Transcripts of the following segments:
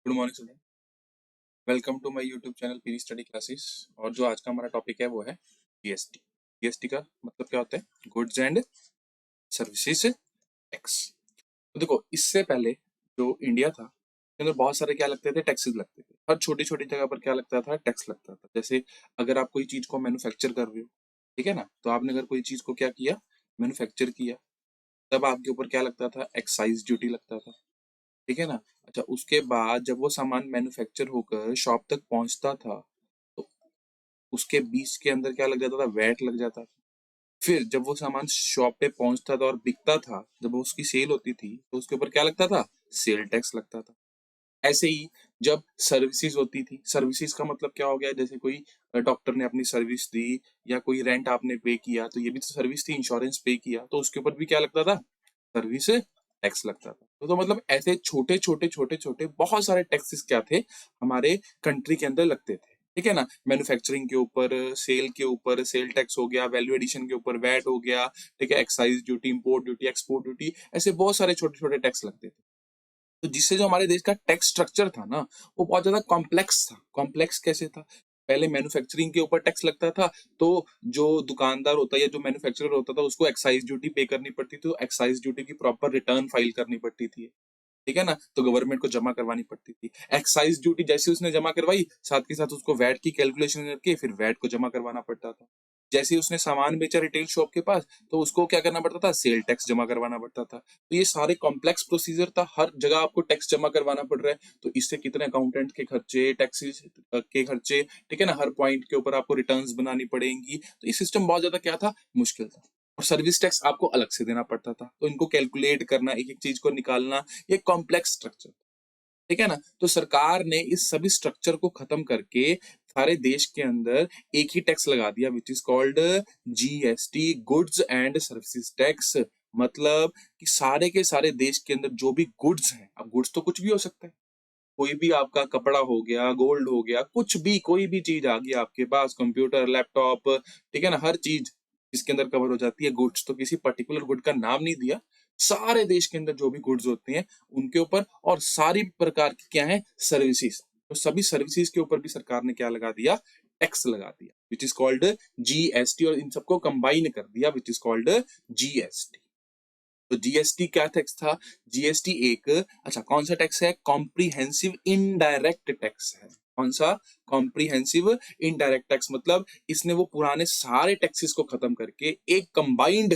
Good morning student. Welcome to my YouTube channel पीरी study classes. और जो आज का हमारा टॉपिक है वो है जीएसटी। जीएसटी का मतलब क्या होता है? Goods and services tax. तो देखो, इससे पहले जो इंडिया था उसके अंदर बहुत सारे क्या लगते थे? टैक्सेस लगते थे। हर छोटी छोटी जगह पर क्या लगता था? टैक्स लगता था। जैसे अगर आप कोई चीज को मैन्युफैक्चर कर रहे हो, ठीक है ना, तो आपने अगर कोई चीज को क्या किया, मैन्युफैक्चर किया, तब आपके ऊपर क्या लगता था? एक्साइज ड्यूटी लगता था, ठीक है ना। अच्छा, उसके बाद जब वो सामान मैन्युफैक्चर होकर शॉप तक पहुंचता था तो उसके बीच के अंदर क्या लग जाता था? वैट लग जाता था। फिर जब वो सामान शॉप पे पहुंचता था और बिकता था, जब उसकी सेल होती थी तो उसके ऊपर क्या लगता था? सेल टैक्स लगता था। ऐसे ही जब सर्विसेज होती थी, सर्विसेज का मतलब क्या हो गया? जैसे कोई डॉक्टर ने अपनी सर्विस दी या कोई रेंट आपने पे किया तो ये भी तो सर्विस थी। इंश्योरेंस पे किया तो उसके ऊपर भी क्या लगता था? सर्विस टैक्स लगता था। तो मतलब ऐसे छोटे छोटे छोटे छोटे बहुत सारे टैक्सेस क्या थे हमारे कंट्री के अंदर लगते थे, ठीक है ना। मैन्युफैक्चरिंग के ऊपर सेल के ऊपर सेल टैक्स हो गया, वैल्यू एडिशन के ऊपर वैट हो गया, ठीक है, excise duty, import duty, export duty, ऐसे बहुत सारे छोटे छोटे टैक्स लगते थे। तो जिससे जो हमारे देश का टैक्स स्ट्रक्चर था ना, वो बहुत ज्यादा कॉम्प्लेक्स था। कॉम्प्लेक्स कैसे था? पहले मैन्युफैक्चरिंग के ऊपर टैक्स लगता था, तो जो दुकानदार होता है या जो मैन्युफैक्चरर होता था उसको एक्साइज ड्यूटी पे करनी पड़ती थी, तो एक्साइज ड्यूटी की प्रॉपर रिटर्न फाइल करनी पड़ती थी, ठीक है ना, तो गवर्नमेंट को जमा करवानी पड़ती थी। एक्साइज ड्यूटी जैसे उसने जमा करवाई, साथ के साथ उसको वैट की कैलकुलेशन करके फिर वैट को जमा करवाना पड़ता था। जैसे ही उसने सामान बेचा रिटेल शॉप के पास, तो उसको क्या करना पड़ता था? सेल टैक्स जमा करवाना पड़ता था। तो ये सारे कॉम्प्लेक्स प्रोसीजर था, हर जगह आपको टैक्स जमा करवाना पड़ रहा है। तो इससे कितने अकाउंटेंट के खर्चे, टैक्सेस के खर्चे, ठीक है ना, हर पॉइंट के ऊपर आपको रिटर्न्स बनानी पड़ेंगी। तो ये सिस्टम बहुत ज्यादा क्या था? मुश्किल था। और सर्विस टैक्स आपको अलग से देना पड़ता था, तो इनको कैलकुलेट करना, एक एक चीज को निकालना, ये कॉम्प्लेक्स स्ट्रक्चर, ठीक है ना। तो सरकार ने इस सभी स्ट्रक्चर को खत्म करके सारे देश के अंदर एक ही टैक्स लगा दिया, which is called GST, goods and services tax. मतलब कि सारे के सारे देश के अंदर जो भी गुड्स हैं, अब गुड्स तो कुछ भी हो सकता है, कोई भी आपका कपड़ा हो गया, गोल्ड हो गया, कुछ भी, कोई भी चीज आ गई आपके पास, कंप्यूटर, लैपटॉप, ठीक है ना, हर चीज इसके अंदर कवर हो जाती है। गुड्स तो किसी पर्टिकुलर गुड का नाम नहीं दिया, सारे देश के अंदर जो भी गुड्स होते हैं उनके ऊपर, और सारी प्रकार की क्या है? सर्विसेज। तो सभी सर्विसेज के ऊपर भी सरकार ने क्या लगा दिया? टैक्स लगा दिया, विच इज कॉल्ड जीएसटी, और इन सबको कंबाइन कर दिया, विच इज कॉल्ड जीएसटी। तो जीएसटी क्या टैक्स था? जीएसटी एक, अच्छा, कौन सा टैक्स है? कॉम्प्रिहेंसिव इनडायरेक्ट टैक्स है। कौन सा? Comprehensive indirect tax. मतलब इसने वो पुराने सारे टैक्सेस को खत्म करके एक कंबाइंड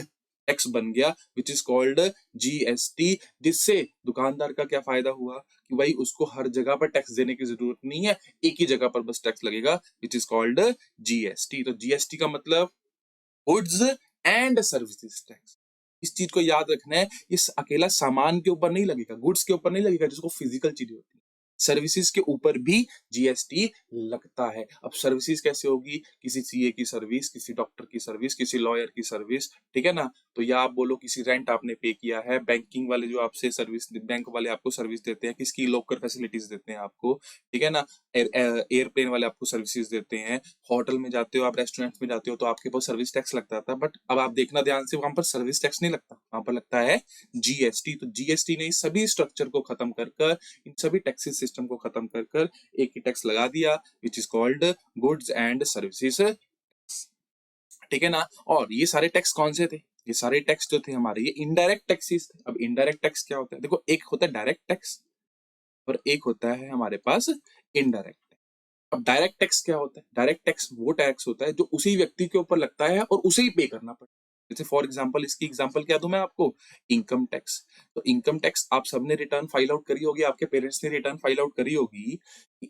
टैक्स बन गया, विच इज कॉल्ड जीएसटी। जिससे दुकानदार का क्या फायदा हुआ कि भाई उसको हर जगह पर टैक्स देने की जरूरत नहीं है, एक ही जगह पर बस टैक्स लगेगा, विच इज कॉल्ड जीएसटी। तो जीएसटी का मतलब गुड्स एंड सर्विसेज टैक्स। इस चीज को याद रखना है, इस अकेला सामान के ऊपर नहीं लगेगा, गुड्स के ऊपर नहीं लगेगा जिसको फिजिकल चीज होती है, सर्विसेज के ऊपर भी जीएसटी लगता है। अब सर्विसेज कैसे होगी? किसी सीए की सर्विस, किसी डॉक्टर की सर्विस, किसी लॉयर की सर्विस, ठीक है ना। तो या आप बोलो किसी रेंट आपने पे किया है, बैंकिंग वाले जो आपसे सर्विस, बैंक वाले आपको सर्विस देते हैं, किसकी लॉकर फैसिलिटीज देते हैं आपको, ठीक है ना, एयरप्लेन वाले आपको सर्विसेज देते हैं, होटल में जाते हो आप, रेस्टोरेंट में जाते हो तो आपके पास सर्विस टैक्स लगता था। बट अब आप देखना ध्यान से, वहां पर सर्विस टैक्स नहीं लगता, वहां पर लगता है जीएसटी। तो जीएसटी ने इस सभी स्ट्रक्चर को खत्म कर कर, इन सभी टैक्सेस सिस्टम को खत्म कर कर एक ही टैक्स लगा दिया, which is called goods and services, ठीक है ना। और ये सारे टैक्स कौन से थे? ये सारे टैक्स जो थे हमारे, ये इनडायरेक्ट टैक्सेस थे। अब इनडायरेक्ट टैक्स क्या होता है? देखो, एक होता है डायरेक्ट टैक्स और एक होता है हमारे पास इनडायरेक्ट। अब डायरेक्ट टैक्स क्या होता है? डायरेक्ट टैक्स वो टैक्स होता है जो उसी व्यक्ति के ऊपर लगता है और उसे ही पे करना पड़ता है। जैसे फॉर एग्जांपल, इसकी एग्जांपल क्या दूं मैं आपको? Income tax. तो इनकम टैक्स आप सबने रिटर्न फाइल आउट करी होगी, आपके पेरेंट्स ने रिटर्न फाइल आउट करी होगी।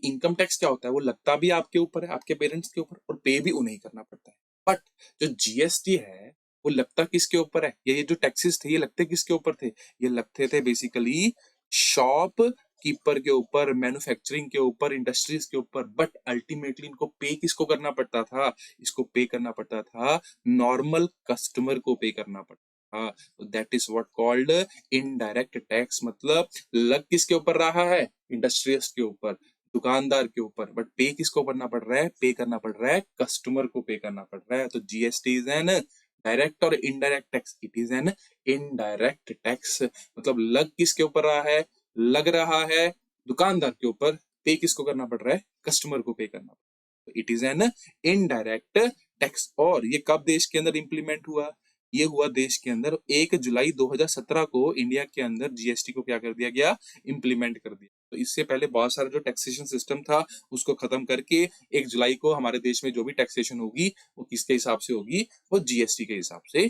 इनकम टैक्स क्या होता है? वो लगता भी आपके ऊपर है, आपके पेरेंट्स के ऊपर, और पे भी उन्हें ही करना पड़ता है। बट जो जीएसटी है वो लगता किसके ऊपर है? ये जो टैक्सेस थे ये लगते किसके ऊपर थे? ये लगते थे बेसिकली शॉप कीपर के ऊपर, मैन्युफैक्चरिंग के ऊपर, इंडस्ट्रीज के ऊपर। बट अल्टीमेटली इनको पे किसको करना पड़ता था? इसको पे करना पड़ता था नॉर्मल कस्टमर को पे करना पड़ता था। That is what called indirect tax. मतलब लग किसके ऊपर रहा है? इंडस्ट्रीज के ऊपर, दुकानदार के ऊपर, बट पे किसको करना पड़ रहा है? पे करना पड़ रहा है कस्टमर को, पे करना पड़ रहा है। तो जीएसटी इज एन डायरेक्ट और indirect tax, it is an indirect tax. मतलब लग किसके ऊपर रहा है? लग रहा है दुकानदार के ऊपर पे किसको करना पड़ रहा है? कस्टमर को पे करना। It is an indirect tax. और ये कब देश के अंदर इंप्लीमेंट हुआ? ये हुआ देश के अंदर 1 जुलाई 2017 को इंडिया के अंदर जीएसटी को क्या कर दिया गया? इंप्लीमेंट कर दिया। तो इससे पहले बहुत सारा जो टैक्सेशन सिस्टम था उसको खत्म करके 1 जुलाई को हमारे देश में जो भी टैक्सेशन होगी वो किसके हिसाब से होगी? वो जीएसटी के हिसाब से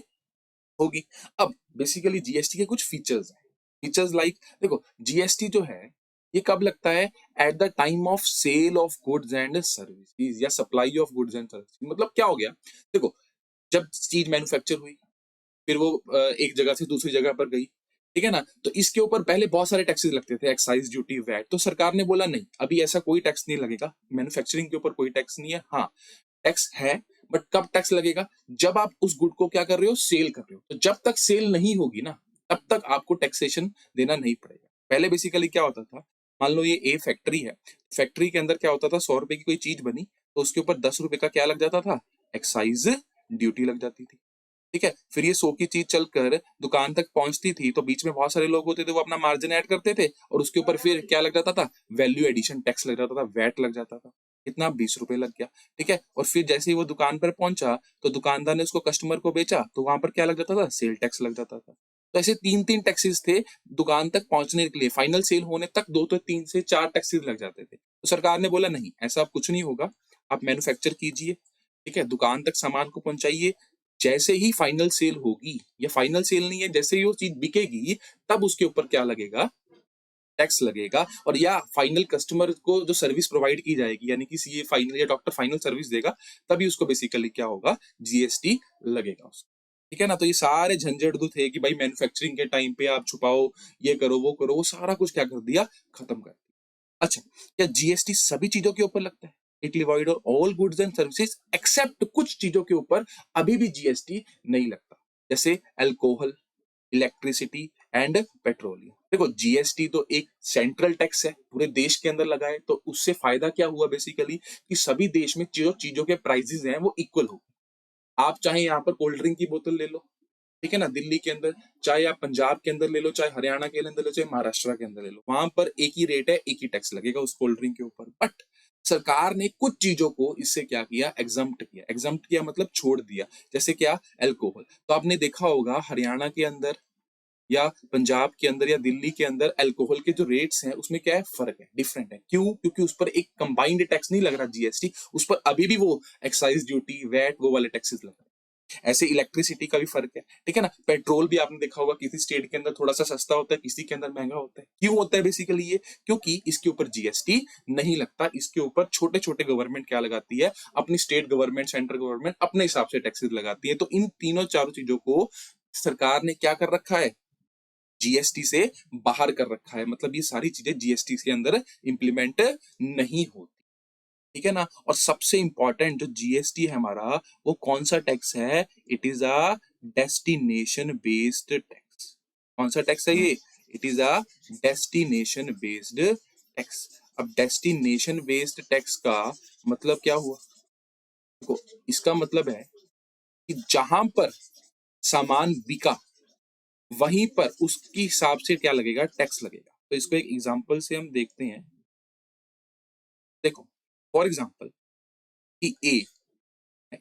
होगी। अब बेसिकली जीएसटी के कुछ फीचर्स हैं। फीचर्स लाइक देखो, जीएसटी जो है ये कब लगता है? At the time of sale of goods and services या supply of goods and services. मतलब क्या हो गया? देखो, जब चीज मैन्युफैक्चर हुई, फिर वो एक जगह से दूसरी जगह पर गई, ठीक है ना, तो इसके ऊपर पहले बहुत सारे टैक्सेस लगते थे, एक्साइज ड्यूटी, वैट। तो सरकार ने बोला नहीं, अभी ऐसा कोई टैक्स नहीं लगेगा, मैन्युफैक्चरिंग के ऊपर कोई टैक्स नहीं है। हाँ, टैक्स है, बट कब टैक्स लगेगा? जब आप उस गुड को क्या कर रहे हो? सेल कर रहे हो। तो जब तक सेल नहीं होगी ना, तब तक आपको टैक्सेशन देना नहीं पड़ेगा। पहले बेसिकली क्या होता था, मान लो ये ए फैक्ट्री है, फैक्ट्री के अंदर क्या होता था, 100 रुपए की कोई चीज बनी तो उसके ऊपर 10 रुपए का क्या लग जाता था? एक्साइज ड्यूटी लग जाती थी। ठीक है, फिर ये 100 की चीज चलकर दुकान तक पहुंचती थी तो बीच में बहुत सारे लोग होते थे, वो अपना मार्जिन ऐड करते थे और उसके ऊपर फिर क्या लग जाता था? वैल्यू एडिशन टैक्स लग जाता था, वैट लग जाता था। कितना? 20 रुपए लग गया। ठीक है, और फिर जैसे ही वो दुकान पर पहुंचा तो दुकानदार ने उसको कस्टमर को बेचा तो वहां पर क्या लग जाता था? सेल टैक्स लग जाता था। तो ऐसे 3-3 टैक्सेस थे दुकान तक पहुंचने के लिए, फाइनल सेल होने तक 2 तो 3 से 4 टैक्सेस लग जाते थे। तो सरकार ने बोला नहीं, ऐसा अब कुछ नहीं होगा, आप मैन्युफैक्चर कीजिए, ठीक है, दुकान तक सामान को पहुंचाइए, जैसे ही फाइनल सेल होगी, या फाइनल सेल नहीं है, जैसे ही वो चीज बिकेगी तब उसके ऊपर क्या लगेगा? टैक्स लगेगा। और या फाइनल कस्टमर को जो सर्विस प्रोवाइड की जाएगी, यानी कि सीए फाइनल या डॉक्टर फाइनल सर्विस देगा, तभी उसको बेसिकली क्या होगा? जीएसटी लगेगा उसको। ठीक है ना, तो ये सारे झंझट जो थे कि भाई मैन्युफैक्चरिंग के टाइम पे आप छुपाओ, ये करो वो करो, वो सारा कुछ क्या कर दिया? खत्म कर दिया। अच्छा, क्या जीएसटी सभी चीजों के ऊपर लगता है? It divide on all goods and services except कुछ चीजों के ऊपर अभी भी जीएसटी नहीं लगता, जैसे अल्कोहल, इलेक्ट्रिसिटी एंड पेट्रोलियम। देखो, जीएसटी तो एक सेंट्रल टैक्स है, पूरे देश के अंदर लगा है, तो उससे फायदा क्या हुआ बेसिकली? कि सभी देश में जो चीजों के प्राइसेस हैं वो इक्वल हो। आप चाहे यहाँ पर कोल्ड ड्रिंक की बोतल ले लो, ठीक है ना, दिल्ली के अंदर, चाहे आप पंजाब के अंदर ले लो, चाहे हरियाणा के अंदर ले लो, चाहे महाराष्ट्र के अंदर ले लो, वहां पर एक ही रेट है, एक ही टैक्स लगेगा उस कोल्ड ड्रिंक के ऊपर। बट सरकार ने कुछ चीजों को इससे क्या किया? एग्जम्प्ट किया। एग्जम्प्ट किया मतलब छोड़ दिया। जैसे क्या? अल्कोहल। तो आपने देखा होगा हरियाणा के अंदर या पंजाब के अंदर या दिल्ली के अंदर अल्कोहल के जो रेट्स हैं उसमें क्या है? फर्क है, डिफरेंट है। क्यों? क्योंकि उस पर एक कंबाइंड टैक्स नहीं लग रहा जीएसटी, उस पर अभी भी वो एक्साइज ड्यूटी, वैट, वो वाले टैक्सेस लग रहे हैं। ऐसे इलेक्ट्रिसिटी का भी फर्क है, ठीक है ना। पेट्रोल भी आपने देखा होगा किसी स्टेट के अंदर थोड़ा सा सस्ता होता है, किसी के अंदर महंगा होता है। क्यों होता है बेसिकली ये? क्योंकि इसके ऊपर जीएसटी नहीं लगता, इसके ऊपर छोटे छोटे गवर्नमेंट क्या लगाती है? अपनी स्टेट गवर्नमेंट, सेंट्रल गवर्नमेंट अपने हिसाब से टैक्सेस लगाती है। तो इन तीनों चारों चीजों को सरकार ने क्या कर रखा है? जीएसटी से बाहर कर रखा है। मतलब ये सारी चीजें जीएसटी के अंदर इंप्लीमेंट नहीं होती, ठीक है ना। और सबसे इंपॉर्टेंट जो जीएसटी है हमारा, वो कौन सा टैक्स है? It is a destination based tax. कौन सा टैक्स है ये? It is a destination based tax. अब डेस्टिनेशन बेस्ड टैक्स का मतलब क्या हुआ? देखो, इसका मतलब है कि जहां पर सामान बिका वहीं पर उसके हिसाब से क्या लगेगा? टैक्स लगेगा। तो इसको एक एग्जांपल से हम देखते हैं। देखो, फॉर एग्जांपल कि ए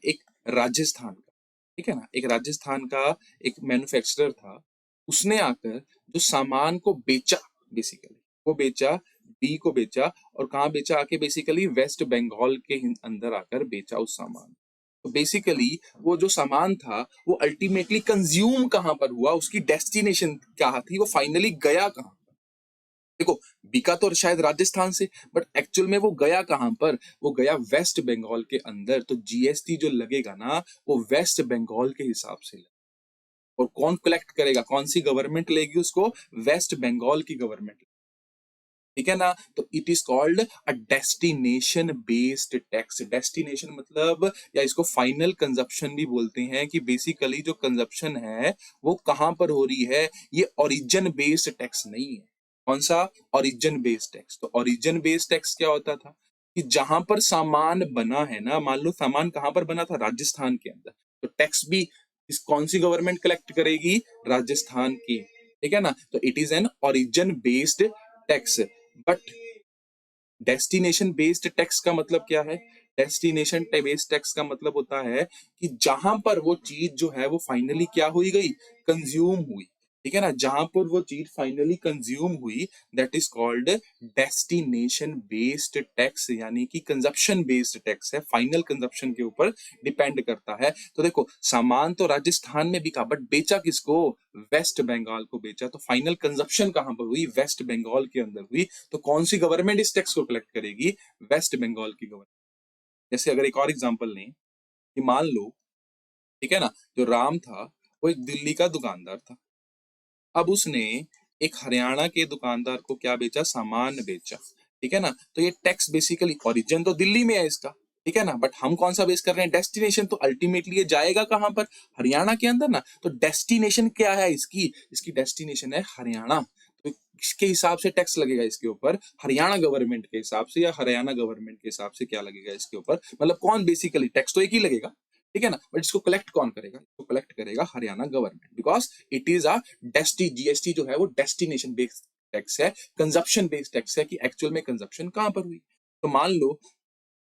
एक राजस्थान का, ठीक है ना, एक राजस्थान का एक मैन्युफैक्चरर था, उसने आकर जो सामान को बेचा, बेसिकली वो बेचा, बी को बेचा, और कहाँ बेचा? आके बेसिकली वेस्ट बंगाल के अंदर आकर बेचा उस सामान। तो बेसिकली वो जो सामान था वो अल्टीमेटली कंज्यूम कहाँ पर हुआ? उसकी डेस्टिनेशन क्या थी? वो फाइनली गया कहाँ? देखो, बिका तो शायद राजस्थान से, बट एक्चुअल में वो गया कहां पर? वो गया वेस्ट बंगाल के अंदर। तो जीएसटी जो लगेगा ना, वो वेस्ट बंगाल के हिसाब से लगेगा। और कौन कलेक्ट करेगा? कौन सी गवर्नमेंट लेगी उसको? वेस्ट बंगाल की गवर्नमेंट, ठीक है ना। तो it is called a destination based tax. Destination मतलब, या इसको फाइनल कंजप्शन भी बोलते हैं, कि बेसिकली जो कंजप्शन है वो कहां पर हो रही है। ये ओरिजिन बेस्ड टैक्स नहीं है। कौन सा? Origin based tax. तो ओरिजिन बेस्ड टैक्स क्या होता था? कि जहां पर सामान बना है ना, मान लो सामान कहां पर बना था? राजस्थान के अंदर, तो टैक्स भी इस कौन सी गवर्नमेंट कलेक्ट करेगी? राजस्थान की, ठीक है ना। तो it is N origin based tax. But destination based tax का मतलब क्या है? डेस्टिनेशन बेस्ड टैक्स का मतलब होता है कि जहां पर वो चीज जो है वो फाइनली क्या हुई गई, कंज्यूम हुई, ठीक है ना, जहां पर वो चीज फाइनली कंज्यूम हुई, that is called destination based tax, यानी कि कंजप्शन बेस्ड टैक्स है, फाइनल कंजप्शन के ऊपर डिपेंड करता है। तो देखो, सामान तो राजस्थान में बिका, बट बेचा किसको? वेस्ट बंगाल को बेचा। तो फाइनल कंजप्शन कहां पर हुई? वेस्ट बंगाल के अंदर हुई। तो कौन सी गवर्नमेंट इस टैक्स को कलेक्ट करेगी? वेस्ट बंगाल की गवर्नमेंट। जैसे अगर एक और एग्जांपल लें कि मान लो, ठीक है ना, जो राम था वो एक दिल्ली का दुकानदार था। अब उसने एक हरियाणा के दुकानदार को क्या बेचा? सामान बेचा, ठीक है ना। तो ये टैक्स बेसिकली ओरिजिन तो दिल्ली में है इसका, ठीक है ना, बट हम कौन सा बेस कर रहे हैं? डेस्टिनेशन। तो अल्टीमेटली ये जाएगा कहां पर? हरियाणा के अंदर ना। तो डेस्टिनेशन क्या है इसकी? इसकी डेस्टिनेशन है हरियाणा। तो इसके हिसाब से टैक्स लगेगा इसके ऊपर, हरियाणा गवर्नमेंट के हिसाब से, या हरियाणा गवर्नमेंट के हिसाब से क्या लगेगा इसके ऊपर, मतलब कौन बेसिकली टैक्स तो एक ही लगेगा, ठीक है ना, बट इसको कलेक्ट कौन करेगा? इसको कलेक्ट करेगा Haryana government, because it is a GST जो है वो डेस्टिनेशन बेस्ड टैक्स है, कंजप्शन बेस्ड टैक्स है, कि एक्चुअल में कंजप्शन कहां पर हुई। तो मान लो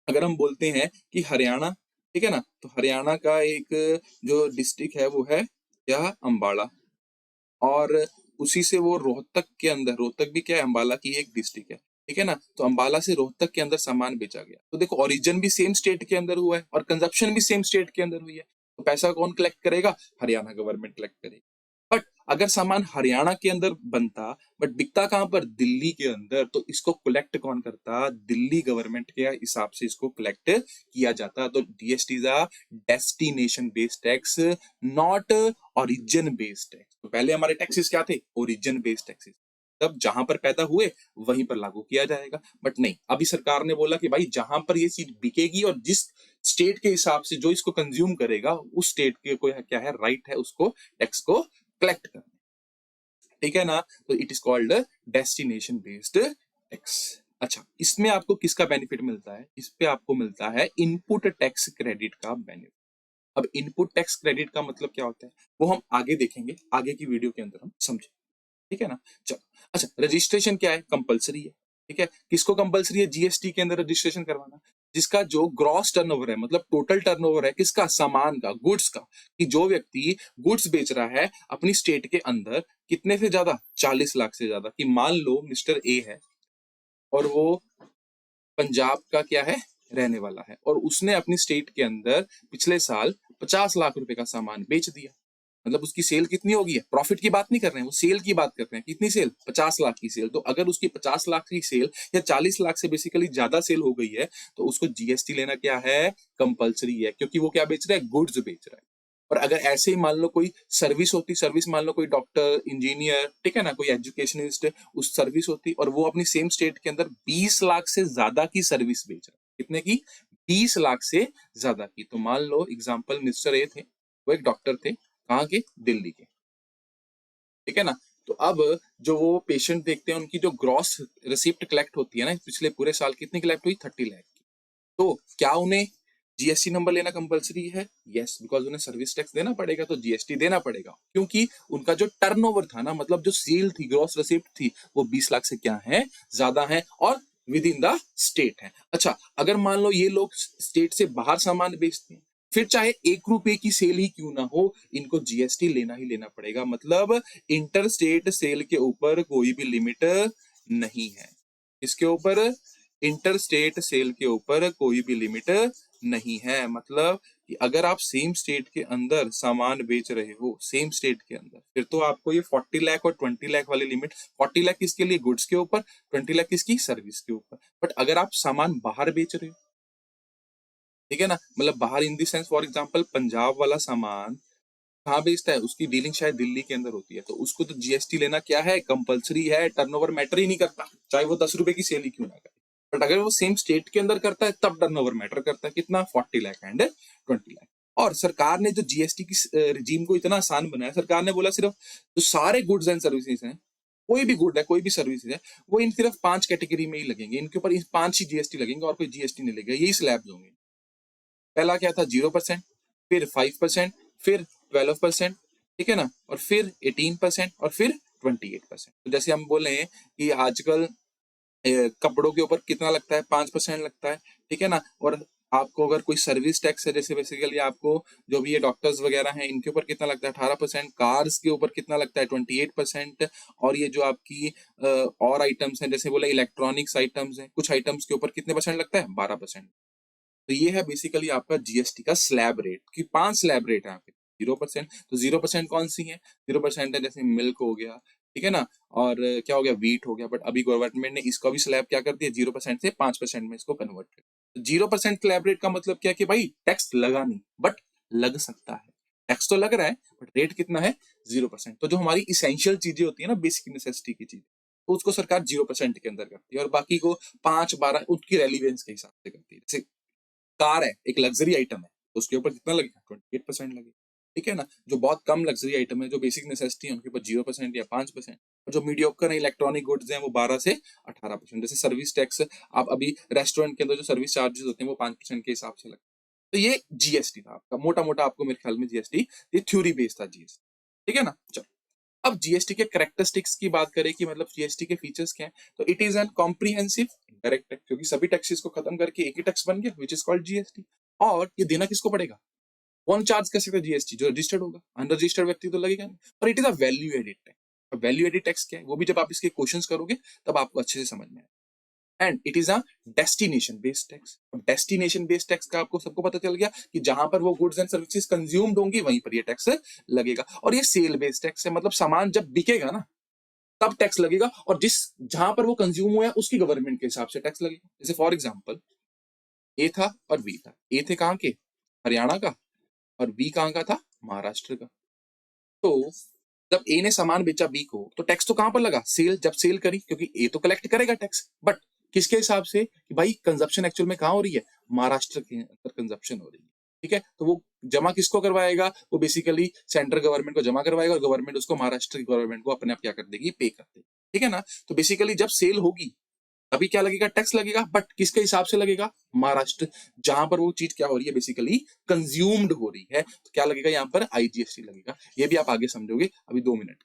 अगर हम बोलते हैं कि हरियाणा, ठीक है ना, तो हरियाणा का एक जो डिस्ट्रिक्ट है वो है क्या? अंबाला। और उसी से वो रोहतक के अंदर, रोहतक भी क्या है? अंबाला की एक डिस्ट्रिक्ट है, ठीक है ना। तो अंबाला से रोहतक के अंदर सामान बेचा गया। तो देखो, ओरिजिन भी सेम स्टेट के अंदर हुआ है और कंजप्शन भी सेम स्टेट के अंदर हुई है। तो पैसा कौन कलेक्ट करेगा? हरियाणा गवर्नमेंट कलेक्ट करेगी। बट अगर सामान हरियाणा के अंदर बनता बट बिकता कहां पर? दिल्ली के अंदर, तो इसको कलेक्ट कौन करता? दिल्ली गवर्नमेंट के हिसाब से इसको कलेक्ट किया जाता। तो GST is a destination based tax, not origin based tax. तो पहले हमारे टैक्सेस क्या थे? ओरिजिन बेस्ड टैक्सेस, तब जहां पर पैदा हुए वहीं पर लागू किया जाएगा। बट नहीं, अभी सरकार ने बोला कि भाई जहां पर ये चीज बिकेगी और जिस स्टेट के हिसाब से जो इसको कंज्यूम करेगा, उस स्टेट के को क्या है? राइट है उसको टैक्स को कलेक्ट करना, ठीक है ना। तो it is called destination based tax. अच्छा, इसमें आपको किसका बेनिफिट मिलता है? इस पे आपको मिलता है इनपुट टैक्स क्रेडिट का बेनिफिट। अब इनपुट टैक्स क्रेडिट का मतलब क्या होता है वो हम आगे देखेंगे, आगे की वीडियो के अंदर हम समझेंगे, ठीक है ना। चलो, अच्छा, रजिस्ट्रेशन क्या है? कंपलसरी है, ठीक है। किसको कंपलसरी है जीएसटी के अंदर रजिस्ट्रेशन करवाना? जिसका जो ग्रॉस टर्नओवर है, मतलब टोटल टर्नओवर है किसका? सामान का, गुड्स का। कि जो व्यक्ति गुड्स बेच रहा है अपनी स्टेट के अंदर, कितने से ज्यादा? 40 लाख से ज्यादा। कि मान लो मिस्टर ए है और वो पंजाब का क्या है? रहने वाला है, और उसने अपनी स्टेट के अंदर पिछले साल 50 लाख रुपए का सामान बेच दिया। मतलब उसकी सेल कितनी होगी है? प्रॉफिट की बात नहीं कर रहे हैं, वो सेल की बात कर रहे हैं। कितनी सेल? 50 लाख की सेल। तो अगर उसकी 50 लाख की सेल या 40 लाख से बेसिकली ज्यादा सेल हो गई है, तो उसको जीएसटी लेना क्या है? कंपलसरी है, क्योंकि वो क्या बेच रहा है? गुड्स बेच रहा है। और अगर ऐसे ही मान लो कोई सर्विस होती, सर्विस मान लो कोई डॉक्टर, इंजीनियर, ठीक है ना, कोई एजुकेशनिस्ट, उस सर्विस होती और वो अपनी सेम स्टेट के अंदर 20 लाख से ज्यादा की सर्विस बेच रहा है। कितने की? 20 लाख से ज्यादा की। तो मान लो एग्जाम्पल, मिस्टर ए थे, वो एक डॉक्टर थे, कहाँ के? दिल्ली के, ठीक है ना। तो अब जो वो पेशेंट देखते हैं, उनकी जो ग्रॉस रिसिप्ट कलेक्ट होती है ना, पिछले पूरे साल कितनी कलेक्ट हुई? 30 लाख की। तो क्या उन्हें जीएसटी नंबर लेना कंपलसरी है? यस, बिकॉज उन्हें सर्विस टैक्स देना पड़ेगा, तो जीएसटी देना पड़ेगा, क्योंकि उनका जो टर्नओवर था ना, मतलब जो सेल थी, ग्रॉस रिसिप्ट थी, वो 20 लाख से क्या है? ज्यादा है, और विद इन द स्टेट है। अच्छा, अगर मान लो ये लोग स्टेट से बाहर सामान बेचते हैं, फिर चाहे 1 रुपए की सेल ही क्यों ना हो, इनको जीएसटी लेना ही लेना पड़ेगा। मतलब इंटर स्टेट सेल के ऊपर कोई भी लिमिट नहीं है। इसके ऊपर, इंटर स्टेट सेल के ऊपर कोई भी लिमिट नहीं है। मतलब कि अगर आप सेम स्टेट के अंदर सामान बेच रहे हो, सेम स्टेट के अंदर, फिर तो आपको ये 40 लाख और 20 लाख वाली लिमिट, 40 लाख किसके लिए? गुड्स के ऊपर, 20 लाख किसकी? सर्विस के ऊपर। बट अगर आप सामान बाहर बेच रहे हो, ठीक है ना, मतलब बाहर इन the sense, for example Punjab वाला सामान कहाँ बेचता है? उसकी डीलिंग शायद दिल्ली के अंदर होती है, तो उसको तो जीएसटी लेना क्या है? कंपलसरी है। टर्नओवर मैटर ही नहीं करता, चाहे वो 10 रुपए की सेल ही क्यों ना करे। बट अगर वो सेम स्टेट के अंदर करता है, तब टर्नओवर मैटर करता है। कितना? 40 लाख एंड 20 लाख। और सरकार ने जो जीएसटी की रिजीम को इतना आसान बनाया, सरकार ने बोला सिर्फ जो सारे गुड्स एंड सर्विसेज हैं, कोई भी गुड है, कोई भी सर्विस है, वो इन सिर्फ 5 कैटेगरी में ही लगेंगे, इनके ऊपर 5 ही जीएसटी लगेंगे और कोई जीएसटी नहीं लगेगा। यही स्लैब्स होंगे। पहला क्या था? 0%, फिर 5%, फिर 12%, ठीक है ना, और फिर 18% और फिर 28%। तो जैसे हम बोले कि आजकल कपड़ों के ऊपर कितना लगता है, 5% लगता है, ठीक है ना। और आपको अगर कोई सर्विस टैक्स है, जैसे बेसिकली आपको जो भी ये डॉक्टर्स वगैरह हैं इनके ऊपर कितना लगता है, 18%। कार्स के ऊपर कितना लगता है, 28%। और ये जो आपकी और आइटम्स हैं, जैसे बोला इलेक्ट्रॉनिक्स आइटम्स हैं, कुछ आइटम्स के ऊपर कितने परसेंट लगता है, 12%। तो ये है बेसिकली आपका जीएसटी का स्लैब रेट, कि 5 स्लैब रेट है यहाँ पे। 0%, तो 0% कौन सी है, 0% है जैसे मिल्क हो गया, ठीक है ना। और क्या हो गया, वीट हो गया। बट अभी गवर्नमेंट ने इसका भी स्लैब क्या कर दिया, 0% से 5% में इसको कन्वर्ट कर दिया। 0% स्लैब रेट का मतलब क्या है कि भाई टैक्स लगा नहीं, बट लग सकता है। टैक्स तो लग रहा है बट रेट कितना है, 0%। तो जो हमारी इसेंशियल चीजें होती है ना, बेसिक नेसेसिटी की चीज, तो उसको सरकार 0% के अंदर करती है, और बाकी को 5-12 उसकी रेलिवेंस के हिसाब से करती है। जैसे कार है, एक लग्जरी आइटम है, तो उसके ऊपर कितना लगेगा, 28% लगेगा, ठीक है ना। जो बहुत कम लग्जरी आइटम है, जो बेसिक नेसेसिटी है, उनके ऊपर 0% या 5%। और जो मीडियोकर है, इलेक्ट्रॉनिक गुड्स हैं, वो 12 से 18%। जैसे सर्विस टैक्स, आप अभी रेस्टोरेंट के अंदर जो सर्विस चार्जेस होते हैं वो 5% के हिसाब से लगते हैं। तो ये जीएसटी था आपका, मोटा मोटा आपको मेरे ख्याल में जीएसटी, ये थ्योरी बेस्ड था जीएसटी, ठीक है ना। चलो, अब जीएसटी के कैरेक्टरिस्टिक्स की बात करें कि मतलब जीएसटी के फीचर्स क्या हैं, तो it is N comprehensive direct tax, क्योंकि सभी टैक्सेस को खत्म करके एक ही टैक्स बन गया, विच इज कॉल्ड जीएसटी। और ये देना किसको पड़ेगा, कौन चार्ज कर सकता है जीएसटी, जो रजिस्टर्ड होगा, अनरजिस्टर्ड व्यक्ति तो लगेगा नहीं। और it is a value added tax. Value added tax क्या है, वो भी जब आप इसके क्वेश्चंस करोगे तब आपको अच्छे से समझ में आएगा। And it is a destination based tax. Destination based tax का आपको सबको पता चल गया कि जहां पर वो गुड्स एंड सर्विसेज कंज्यूम्ड होंगी वहीं पर ये टैक्स लगेगा। और ये सेल बेस्ड टैक्स है, मतलब सामान जब बिकेगा ना तब टैक्स लगेगा, और जिस जहां पर वो कंज्यूम हुआ है उसकी गवर्नमेंट के हिसाब से टैक्स लगेगा। जैसे फॉर एग्जांपल ए था और बी था, ए थे कहाँ के, हरियाणा का, और बी कहाँ का था, महाराष्ट्र का। तो जब ए ने सामान बेचा बी को, तो टैक्स तो कहां पर लगा, सेल, जब सेल करी, क्योंकि ए तो कलेक्ट करेगा टैक्स, बट किसके हिसाब से, कि भाई कंजप्शन एक्चुअल में कहां हो रही है, महाराष्ट्र के अंदर कंजप्शन हो रही है, ठीक है। तो वो जमा किसको करवाएगा, वो बेसिकली सेंट्रल गवर्नमेंट को जमा करवाएगा, और गवर्नमेंट उसको महाराष्ट्र की गवर्नमेंट को अपने आप क्या कर देगी, पे कर देगी, ठीक है ना। तो बेसिकली जब सेल होगी अभी क्या लगेगा, टैक्स लगेगा, बट किसके हिसाब से लगेगा, महाराष्ट्र, जहां पर वो चीज क्या हो रही है, बेसिकली कंज्यूम्ड हो रही है, तो क्या लगेगा यहाँ पर, आईजीएसटी लगेगा। ये भी आप आगे समझोगे, अभी 2 मिनट,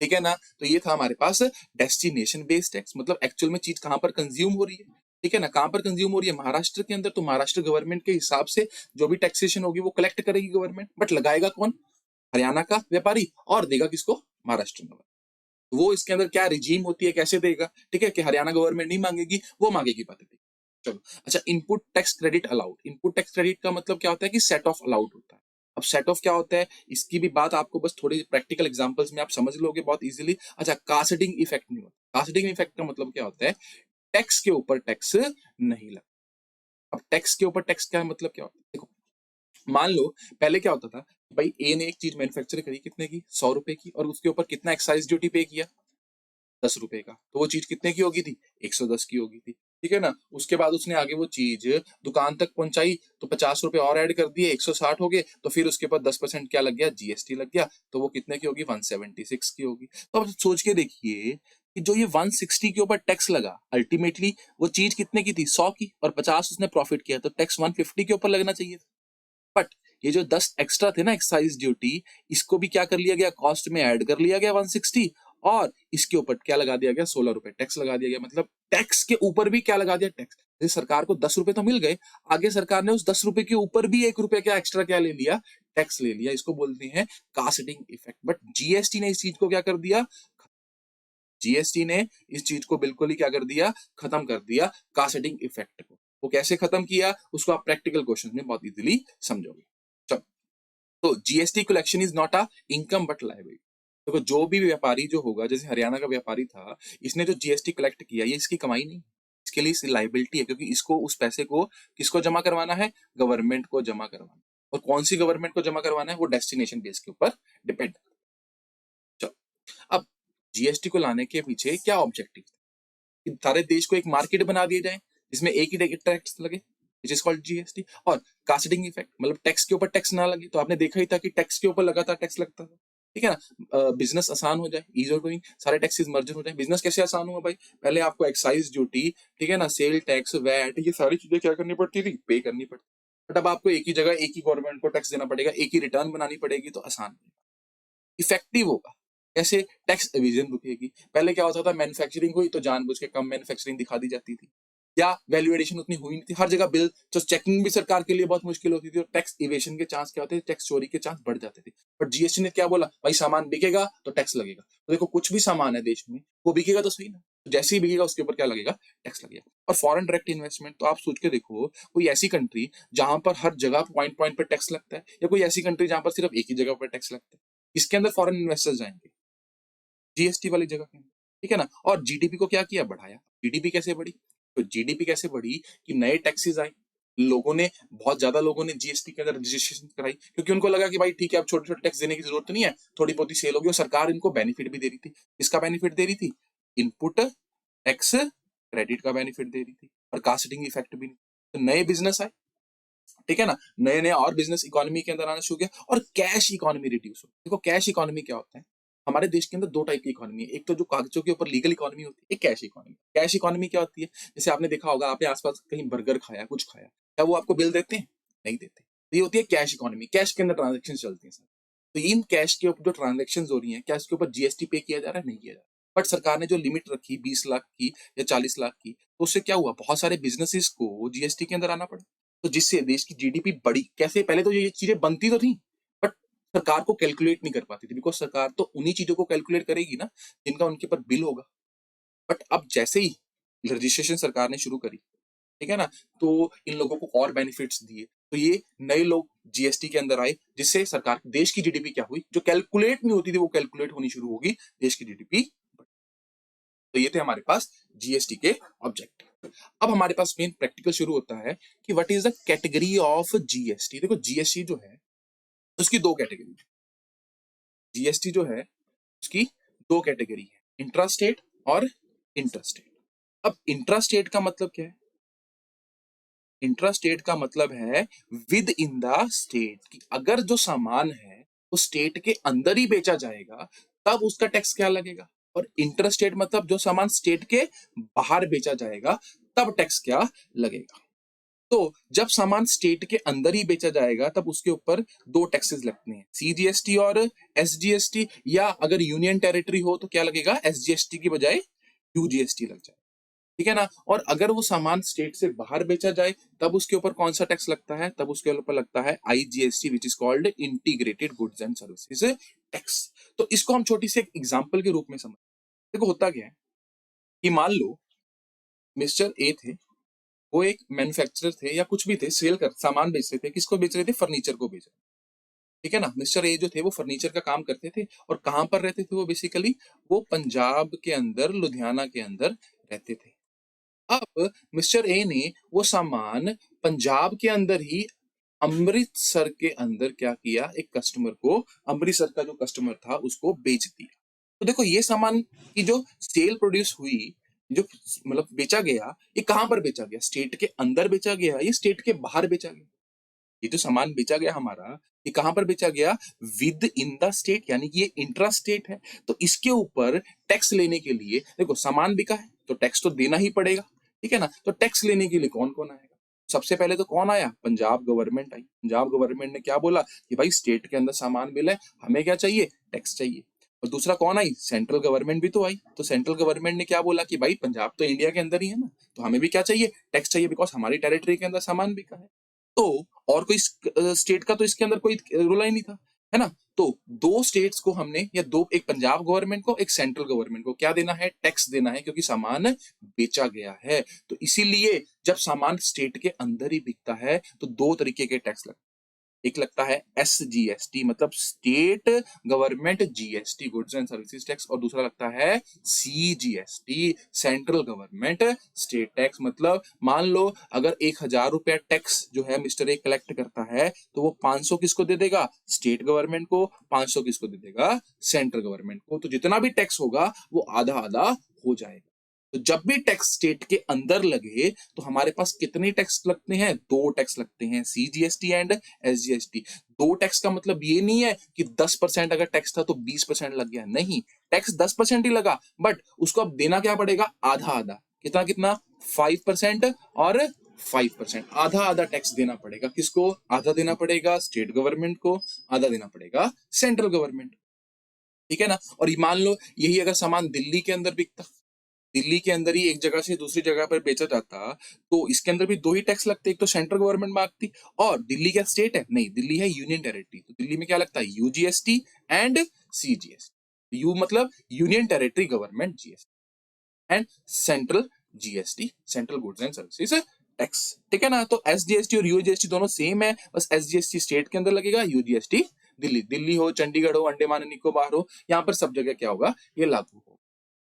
ठीक है ना। तो ये था हमारे पास डेस्टिनेशन बेस्ड टैक्स, मतलब एक्चुअल में चीज कहां पर कंज्यूम हो रही है, ठीक है ना, कहां पर कंज्यूम हो रही है, महाराष्ट्र के अंदर, तो महाराष्ट्र गवर्नमेंट के हिसाब से जो भी टैक्सेशन होगी वो कलेक्ट करेगी गवर्नमेंट, बट लगाएगा कौन, हरियाणा का व्यापारी, और देगा किसको, महाराष्ट्र में। वो इसके अंदर क्या रिजीम होती है, कैसे देगा, ठीक है, कि हरियाणा गवर्नमेंट नहीं मांगेगी, वो मांगेगी पद्धति। चलो, अच्छा, input tax credit allowed. Input tax credit का मतलब क्या होता है कि सेट ऑफ अलाउड होता है। अब सेट ऑफ क्या होता है, इसकी भी बात आपको बस थोड़ी प्रैक्टिकल एग्जांपल्स में आप समझ लोगे बहुत इजीली। अच्छा, कास्टिंग इफेक्ट नहीं होता। कास्टिंग इफेक्ट का मतलब क्या होता है, टैक्स के ऊपर टैक्स नहीं लगता। अब टैक्स के ऊपर टैक्स क्या मतलब क्या होता है, देखो, मान लो पहले क्या होता था, भाई ए ने एक चीज मैन्युफैक्चर करी कितने की, 100 रुपए की, और उसके ऊपर कितना एक्साइज ड्यूटी पे किया, 10 रुपए का, तो वो चीज कितने की होगी थी, 110 की होगी थी, ठीक है ना। उसके बाद उसने आगे वो चीज दुकान तक पहुंचाई, तो 50 रुपए और ऐड कर दिए, 160 हो गए, तो फिर उसके बाद 10% क्या लग गया, जीएसटी लग गया, तो वो कितने की होगी, 176 की होगी। तो अब सोच के देखिए कि जो ये 160 के ऊपर टैक्स लगा, अल्टीमेटली वो चीज कितने की थी, 100 की, और 50 उसने प्रॉफिट किया, तो टैक्स 150 के ऊपर लगना चाहिए था। बट ये जो 10 एक्स्ट्रा थे ना एक्साइज ड्यूटी, इसको भी क्या कर लिया गया, कॉस्ट में ऐड कर लिया गया 160, और इसके ऊपर क्या लगा दिया गया, 16 रुपए टैक्स लगा दिया गया। मतलब टैक्स के ऊपर भी क्या लगा दिया, टैक्स। जैसे सरकार को 10 रुपए तो मिल गए, आगे सरकार ने उस 10 रुपए के ऊपर भी 1 रुपए क्या एक्स्ट्रा क्या ले लिया, टैक्स ले लिया। इसको बोलते हैं कास्टिंग इफेक्ट। बट जीएसटी ने इस चीज को क्या कर दिया, जीएसटी ने इस चीज को बिल्कुल ही क्या कर दिया, खत्म कर दिया, कास्टिंग इफेक्ट को। वो कैसे खत्म किया, उसको आप प्रैक्टिकल क्वेश्चन में बहुत इजीली समझोगे। चलो, तो GST collection is not a income but liability. देखो, जो भी व्यापारी जो होगा, जैसे हरियाणा का व्यापारी था, इसने जो जीएसटी कलेक्ट किया, ये इसकी कमाई नहीं, इसके लिए लायबिलिटी है, क्योंकि इसको उस पैसे को किसको जमा करवाना है, गवर्नमेंट को जमा करवाना। और कौन सी गवर्नमेंट को जमा करवाना है, वो डेस्टिनेशन बेस के ऊपर डिपेंड। चलो, अब जीएसटी को लाने के पीछे क्या ऑब्जेक्टिव, कि सारे देश को एक मार्केट बना दिया जाए जिसमें एक ही टैक्स लगे, विच इज कॉल्ड जीएसटी। और कास्टिंग इफेक्ट मतलब टैक्स के ऊपर टैक्स ना लगे। तो आपने देखा ही था कि टैक्स के ऊपर लगातार टैक्स लगता था, ठीक है ना। बिजनेस आसान हो जाए, इज ऑफ डूइंग, सारे टैक्सेस मर्ज हो जाए। बिजनेस कैसे आसान हुआ भाई, पहले आपको एक्साइज ड्यूटी, ठीक है ना, सेल टैक्स, वैट, ये सारी चीजें क्या करनी पड़ती थी, पे करनी पड़ती। बट अब आपको एक ही जगह एक ही गवर्नमेंट को टैक्स देना पड़ेगा, एक ही रिटर्न बनानी पड़ेगी, तो आसान, इफेक्टिव होगा। कैसे? टैक्स एविजन रुकेगी। पहले क्या होता था, मैन्युफैक्चरिंग हुई तो जानबूझ के कम मैन्युफैक्चरिंग दिखा दी जाती थी, या वैल्यू एडिशन उतनी हुई नहीं थी, हर जगह बिल, तो चेकिंग भी सरकार के लिए बहुत मुश्किल होती थी, और टैक्स इवेशन के चांस क्या होते थे, टैक्स चोरी के चांस बढ़ जाते थे। बट जीएसटी ने क्या बोला, भाई सामान बिकेगा तो टैक्स लगेगा। तो देखो कुछ भी सामान है देश में, वो बिकेगा तो सही ना, तो जैसे ही बिकेगा उसके ऊपर क्या लगेगा, टैक्स लगेगा। और फॉरेन डायरेक्ट इन्वेस्टमेंट, तो आप सोच के देखो, कोई ऐसी कंट्री जहां पर हर जगह पॉइंट पॉइंट पर टैक्स लगता है, या कोई ऐसी कंट्री जहां पर सिर्फ एक ही जगह पर टैक्स लगता है, इसके अंदर फॉरेन इन्वेस्टर्स जाएंगे जीएसटी वाली जगह पे, ठीक है ना। और जीडीपी को क्या किया, बढ़ाया। जीडीपी कैसे बढ़ी, तो जीडीपी कैसे बढ़ी कि नए टैक्सेस आए, लोगों ने, बहुत ज्यादा लोगों ने जीएसटी के अंदर रजिस्ट्रेशन कराई, क्योंकि उनको लगा कि भाई ठीक है अब छोटे छोटे टैक्स देने की जरूरत नहीं है, थोड़ी बहुत ही सेल होगी, और सरकार इनको बेनिफिट भी दे रही थी। इसका बेनिफिट दे रही थी, इनपुट टैक्स क्रेडिट का बेनिफिट दे रही थी, और कास्टिंग इफेक्ट भी नहीं। तो नए बिजनेस आए, ठीक है ना, नए नए और बिजनेस इकोनॉमी के अंदर आना शुरू किया, और कैश इकोनॉमी रिड्यूस हो। देखो कैश इकोनॉमी क्या होता है, हमारे देश के अंदर दो टाइप की इकोनॉमी है, एक तो जो कागजों के ऊपर लीगल इकोनॉमी होती है, एक कैश इकोनॉमी। कैश इकोनॉमी क्या होती है, जैसे आपने देखा होगा, आपने आसपास कहीं बर्गर खाया, कुछ खाया, क्या वो आपको बिल देते हैं, नहीं देते। तो ये होती है कैश इकोनॉमी, कैश के अंदर ट्रांजेक्शन चलती है सर। तो इन कैश के ऊपर जो ट्रांजेक्शन हो रही है, क्या इसके ऊपर जीएसटी पे किया जा रहा है, नहीं किया जा रहा। बट सरकार ने जो लिमिट रखी 20 लाख की या 40 लाख की, तो उससे क्या हुआ, बहुत सारे बिजनेसेस को जीएसटी के अंदर आना पड़ा, तो जिससे देश की जीडीपी बढ़ी। कैसे, पहले तो ये चीजें बनती तो थी, बट सरकार को कैलकुलेट नहीं कर पाती थी, बिकॉज सरकार तो उन्हीं चीजों को कैलकुलेट करेगी ना जिनका उनके ऊपर बिल होगा। बट अब जैसे ही रजिस्ट्रेशन सरकार ने शुरू करी, ठीक है ना, तो इन लोगों को और बेनिफिट्स दिए, तो ये नए लोग जीएसटी के अंदर आए, जिससे सरकार, देश की जीडीपी क्या हुई, जो कैलकुलेट नहीं होती थी वो कैलकुलेट होनी शुरू होगी, देश की जीडीपी। तो ये थे हमारे पास जीएसटी के ऑब्जेक्ट। अब हमारे पास मेन प्रैक्टिकल शुरू होता है कि what is the category of GST. देखो जीएसटी जो है उसकी दो कैटेगरी, जीएसटी जो है उसकी दो कैटेगरी है, इंट्रा स्टेट और इंटर स्टेट। अब इंट्रा स्टेट का मतलब क्या है, इंट्रा स्टेट का मतलब है विद इन द स्टेट, कि अगर जो सामान है वो स्टेट के अंदर ही बेचा जाएगा तब उसका टैक्स क्या लगेगा, और इंटर स्टेट मतलब जो सामान स्टेट के बाहर बेचा जाएगा तब टैक्स क्या लगेगा। तो जब सामान स्टेट के अंदर ही बेचा जाएगा तब उसके ऊपर दो टैक्सेस लगते हैं, सीजीएसटी और एसजीएसटी, या अगर यूनियन टेरिटरी हो तो क्या लगेगा, एसजीएसटी की बजाय यूजीएसटी लग जाए, ठीक है ना। और अगर वो सामान स्टेट से बाहर बेचा जाए तब उसके ऊपर कौन सा टैक्स लगता है, तब उसके ऊपर लगता है IGST, which is called integrated goods and services tax. तो इसको हम छोटी सी एक एग्जांपल के रूप में समझ, देखो होता क्या है कि मान लो मिस्टर ए थे, वो एक मैन्युफैक्चरर थे या कुछ भी थे, सेल कर सामान बेच रहे थे, किसको बेच रहे थे, फर्नीचर को बेच रहे थे, ठीक है ना। मिस्टर ए जो थे वो फर्नीचर का काम करते थे, और कहाँ पर रहते थे वो, बेसिकली वो पंजाब के अंदर, लुधियाना के अंदर रहते थे। अब मिस्टर ए ने वो सामान पंजाब के अंदर ही अमृतसर के अंदर क्या किया, एक कस्टमर को, अमृतसर का जो कस्टमर था उसको बेच दिया। तो देखो ये सामान की जो सेल प्रोड्यूस हुई, जो मतलब बेचा गया, ये कहां पर बेचा गया, स्टेट के अंदर बेचा गया, ये स्टेट के बाहर बेचा गया। ये जो सामान बेचा गया हमारा, ये कहां पर बेचा गया, विद इन द स्टेट, यानी कि ये इंट्रा स्टेट है। तो इसके ऊपर टैक्स लेने के लिए, देखो सामान बिका है तो टैक्स तो देना ही पड़ेगा, ठीक है ना। तो टैक्स लेने के लिए कौन कौन आएगा, सबसे पहले तो कौन आया, पंजाब गवर्नमेंट आई। पंजाब गवर्नमेंट ने क्या बोला कि भाई स्टेट के अंदर सामान मिला है, हमें क्या चाहिए, टैक्स चाहिए। और दूसरा कौन आई, सेंट्रल गवर्नमेंट भी तो आई। तो सेंट्रल गवर्नमेंट ने क्या बोला कि भाई पंजाब तो इंडिया के अंदर ही है ना, तो हमें भी क्या चाहिए, टैक्स चाहिए, बिकॉज हमारी टेरिटरी के अंदर सामान बिका है। तो और कोई स्टेट का तो इसके अंदर कोई रोला ही नहीं था, है ना। तो दो स्टेट्स को हमने, या दो, एक पंजाब गवर्नमेंट को, एक सेंट्रल गवर्नमेंट को क्या देना है, टैक्स देना है, क्योंकि सामान बेचा गया है। तो इसीलिए जब सामान स्टेट के अंदर ही बिकता है तो दो तरीके के टैक्स लगते हैं, एक लगता है एसजीएसटी, मतलब state government GST, goods and services tax, और दूसरा लगता है CGST, central government state tax. मतलब मान लो अगर 1,000 रुपया टैक्स जो है मिस्टर ए कलेक्ट करता है, तो वो 500 किसको दे देगा, स्टेट गवर्नमेंट को, 500 किसको दे देगा, सेंट्रल गवर्नमेंट को। तो जितना भी टैक्स होगा वो आधा आधा हो जाएगा। तो जब भी टैक्स स्टेट के अंदर लगे तो हमारे पास कितने टैक्स लगते हैं, दो टैक्स लगते हैं, सीजीएसटी एंड एसजीएसटी। दो टैक्स का मतलब ये नहीं है कि 10% अगर टैक्स था तो 20% लग गया, नहीं, टैक्स 10% ही लगा, बट उसको अब देना क्या पड़ेगा, आधा आधा, कितना कितना, 5% और 5%, आधा आधा टैक्स देना पड़ेगा। किसको आधा देना पड़ेगा, स्टेट गवर्नमेंट को, आधा देना पड़ेगा सेंट्रल गवर्नमेंट। ठीक है ना। और मान लो यही अगर सामान दिल्ली के अंदर बिकता, दिल्ली के अंदर ही एक जगह से दूसरी जगह पर बेचा जाता, तो इसके अंदर भी दो ही टैक्स लगते, एक तो सेंट्रल गवर्नमेंट मांगती, और दिल्ली क्या स्टेट है? नहीं, दिल्ली है यूनियन टेरिटरी, तो दिल्ली में क्या लगता है? यूजीएसटी एंड सीजीएसटी। यू मतलब union territory government GST, and central GST, central goods and services tax. ठीक है ना। तो एसजीएसटी और यूजीएसटी दोनों सेम है, बस एसजीएसटी स्टेट के अंदर लगेगा, यूजीएसटी दिल्ली, दिल्ली हो, चंडीगढ़ हो, अंडमान एंड निकोबार हो, यहाँ पर सब जगह क्या होगा? ये लागू होगा।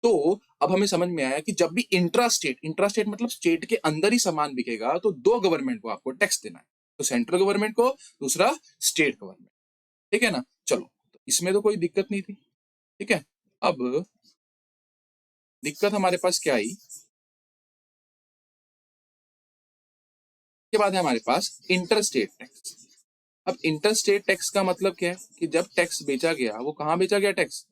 तो अब हमें समझ में आया कि जब भी इंट्रा स्टेट मतलब स्टेट के अंदर ही सामान बिकेगा, तो दो गवर्नमेंट को आपको टैक्स देना है, तो सेंट्रल गवर्नमेंट को, दूसरा स्टेट गवर्नमेंट। ठीक है ना। चलो, तो इसमें तो कोई दिक्कत नहीं थी। ठीक है। अब दिक्कत हमारे पास क्या आई? के बाद है हमारे पास इंटर स्टेट टैक्स। अब इंटर स्टेट टैक्स का मतलब क्या है कि जब टैक्स बेचा गया, वो कहां बेचा गया? टैक्स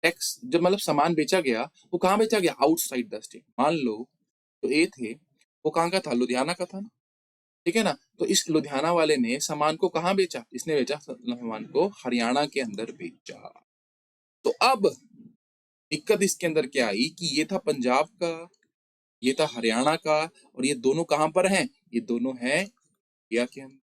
टैक्स जब मतलब सामान बेचा गया, वो कहां बेचा गया? Outside the state. मान लो तो ए थे, वो कहां का था? लुधियाना का था ना। ठीक है ना। तो इस लुधियाना वाले ने सामान को कहां बेचा? इसने बेचा सामान को हरियाणा के अंदर बेचा। तो अब दिक्कत इसके अंदर क्या आई कि ये था पंजाब का, ये था हरियाणा का, और ये दोनों कहां पर हैं? ये दोनों हैं इंडिया के अंदर।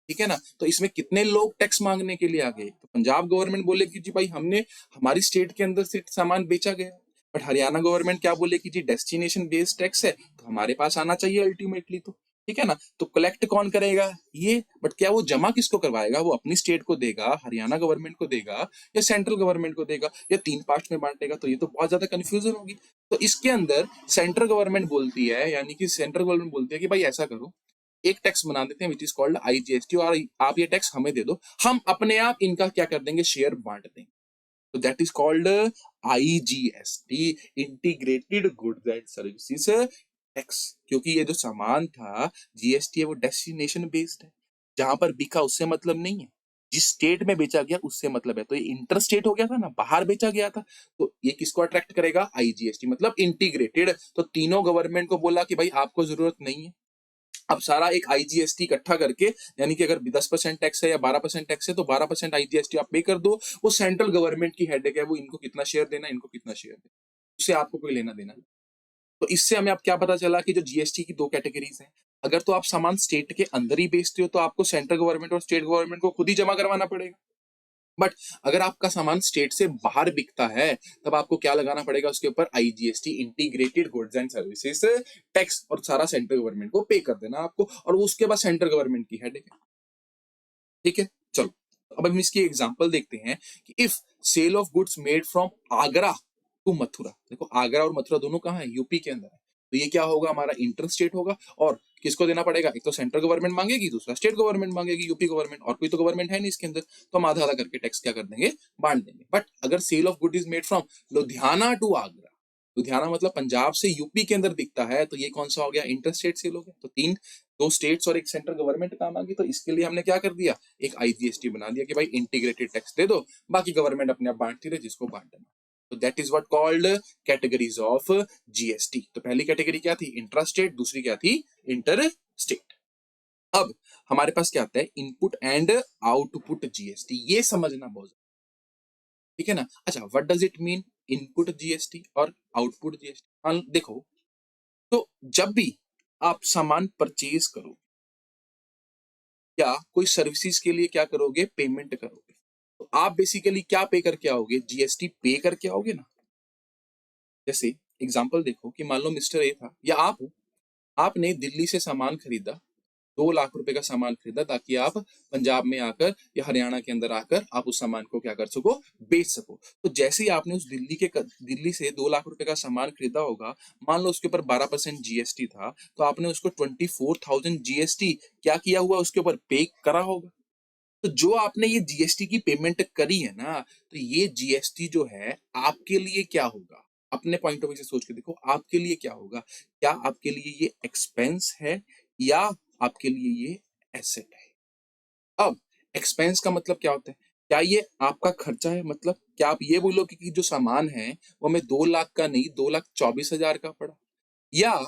ठीक है ना। तो इसमें कितने लोग टैक्स मांगने के लिए आ गए? तो पंजाब गवर्नमेंट बोले कि जी भाई हमने हमारी स्टेट के अंदर से सामान बेचा गया, बट हरियाणा गवर्नमेंट क्या बोले कि जी डेस्टिनेशन बेस्ड टैक्स है, तो हमारे पास आना चाहिए अल्टीमेटली। तो ठीक है ना। तो कलेक्ट कौन करेगा? ये। बट क्या वो जमा किसको करवाएगा? वो अपनी स्टेट को देगा, हरियाणा गवर्नमेंट को देगा, या सेंट्रल गवर्नमेंट को देगा, या तीन पार्ट में बांटेगा? तो ये तो बहुत ज्यादा कंफ्यूजन होगी। तो इसके अंदर सेंट्रल गवर्नमेंट बोलती है, यानी कि सेंट्रल गवर्नमेंट बोलती है कि भाई ऐसा करो, एक टैक्स बना देते हैं विच इज कॉल्ड आईजीएसटी, और आप ये टैक्स हमें दे दो, हम अपने आप इनका क्या कर देंगे? शेयर बांट देंगे। तो that is called IGST, integrated goods and services tax. क्योंकि ये जो सामान था, जीएसटी है, वो डेस्टिनेशन बेस्ड है, जहां पर बिका उससे मतलब नहीं है, जिस स्टेट में बेचा गया उससे मतलब है। तो ये इंटर स्टेट हो गया था ना, बाहर बेचा गया था, तो ये किसको अट्रैक्ट करेगा? आईजीएसटी मतलब इंटीग्रेटेड। तो तीनों गवर्नमेंट को बोला कि भाई आपको जरूरत नहीं है, अब सारा एक आईजीएसटी इकट्ठा करके, यानी कि अगर 10% टैक्स है या 12% टैक्स है, तो 12% आईजीएसटी आप पे कर दो। वो सेंट्रल गवर्नमेंट की हेडेक है, वो इनको कितना शेयर देना, इनको कितना शेयर देना, उससे आपको कोई लेना देना नहीं। तो इससे हमें अब क्या पता चला कि जो जीएसटी की दो कैटेगरीज हैं, अगर तो आप सामान स्टेट के अंदर ही बेचते हो, तो आपको सेंट्रल गवर्नमेंट और स्टेट गवर्नमेंट को खुद ही जमा करवाना पड़ेगा। बट अगर आपका सामान स्टेट से बाहर बिकता है, तब आपको क्या लगाना पड़ेगा उसके ऊपर? IGST, integrated goods and services tax, और सारा सेंट्रल गवर्नमेंट को पे कर देना आपको, और उसके बाद सेंट्रल गवर्नमेंट की हेडेक है। ठीक है। चलो, अब हम इसकी एग्जांपल देखते हैं कि if sale of goods made from Agra to Mathura. देखो, आगरा और मथुरा दोनों कहाँ है? यूपी के अंदर है। तो ये क्या होगा? हमारा इंटर स्टेट होगा, और किसको देना पड़ेगा? एक तो सेंट्रल गवर्नमेंट मांगेगी, दूसरा स्टेट गवर्नमेंट मांगेगी, यूपी गवर्नमेंट, और कोई तो गवर्नमेंट है नहीं इसके अंदर, तो हम आधा आधा करके टैक्स क्या कर देंगे? बांट देंगे। बट अगर sale of good is made from Ludhiana to Agra, Ludhiana मतलब पंजाब से यूपी के अंदर दिखता है, तो ये कौन सा हो गया? इंटर स्टेट सेल हो गया। तो तीन, दो स्टेट्स और एक सेंट्रल गवर्नमेंट काम आ गई। तो इसके लिए हमने क्या कर दिया? एक आईजीएसटी बना दिया कि भाई इंटीग्रेटेड टैक्स दे दो, बाकी गवर्नमेंट अपने आप बांटती रहे जिसको बांटना। तो that is what called categories of GST. तो पहली कैटेगरी क्या थी? Intra state. दूसरी क्या थी? Inter state. अब हमारे पास क्या आता है? Input and output GST. ये समझना बहुत, ठीक है ना। अच्छा, what does it mean input GST और आउटपुट जीएसटी? देखो, तो जब भी आप सामान परचेज करो या कोई सर्विसेज के लिए क्या करोगे? पेमेंट करोगे, तो आप बेसिकली क्या पे करके आओगे? जीएसटी पे करके आओगे ना। जैसे एग्जांपल देखो कि मान लो मिस्टर ए था, या आप हो, आपने दिल्ली से सामान खरीदा, 2 लाख रुपए का सामान खरीदा, ताकि आप पंजाब में आकर या हरियाणा के अंदर आकर आप उस सामान को क्या कर सको? बेच सको। तो जैसे ही आपने उस दिल्ली से 2 लाख रुपए का सामान खरीदा होगा, मान लो उसके ऊपर 12% जीएसटी था, तो आपने उसको 24,000 जीएसटी क्या किया हुआ? उसके ऊपर पे करा होगा। तो जो आपने ये जीएसटी की पेमेंट करी है ना, तो ये जीएसटी जो है आपके लिए क्या होगा? अपने पॉइंट ऑफ व्यू से सोच के देखो, आपके लिए क्या होगा? क्या आपके लिए ये एक्सपेंस है, या आपके लिए ये एसेट है? अब एक्सपेंस का मतलब क्या होता है? क्या ये आपका खर्चा है? मतलब क्या आप ये बोलोगे कि जो सामान है वो हमें 2 लाख का नहीं, 2,24,000 का पड़ा? या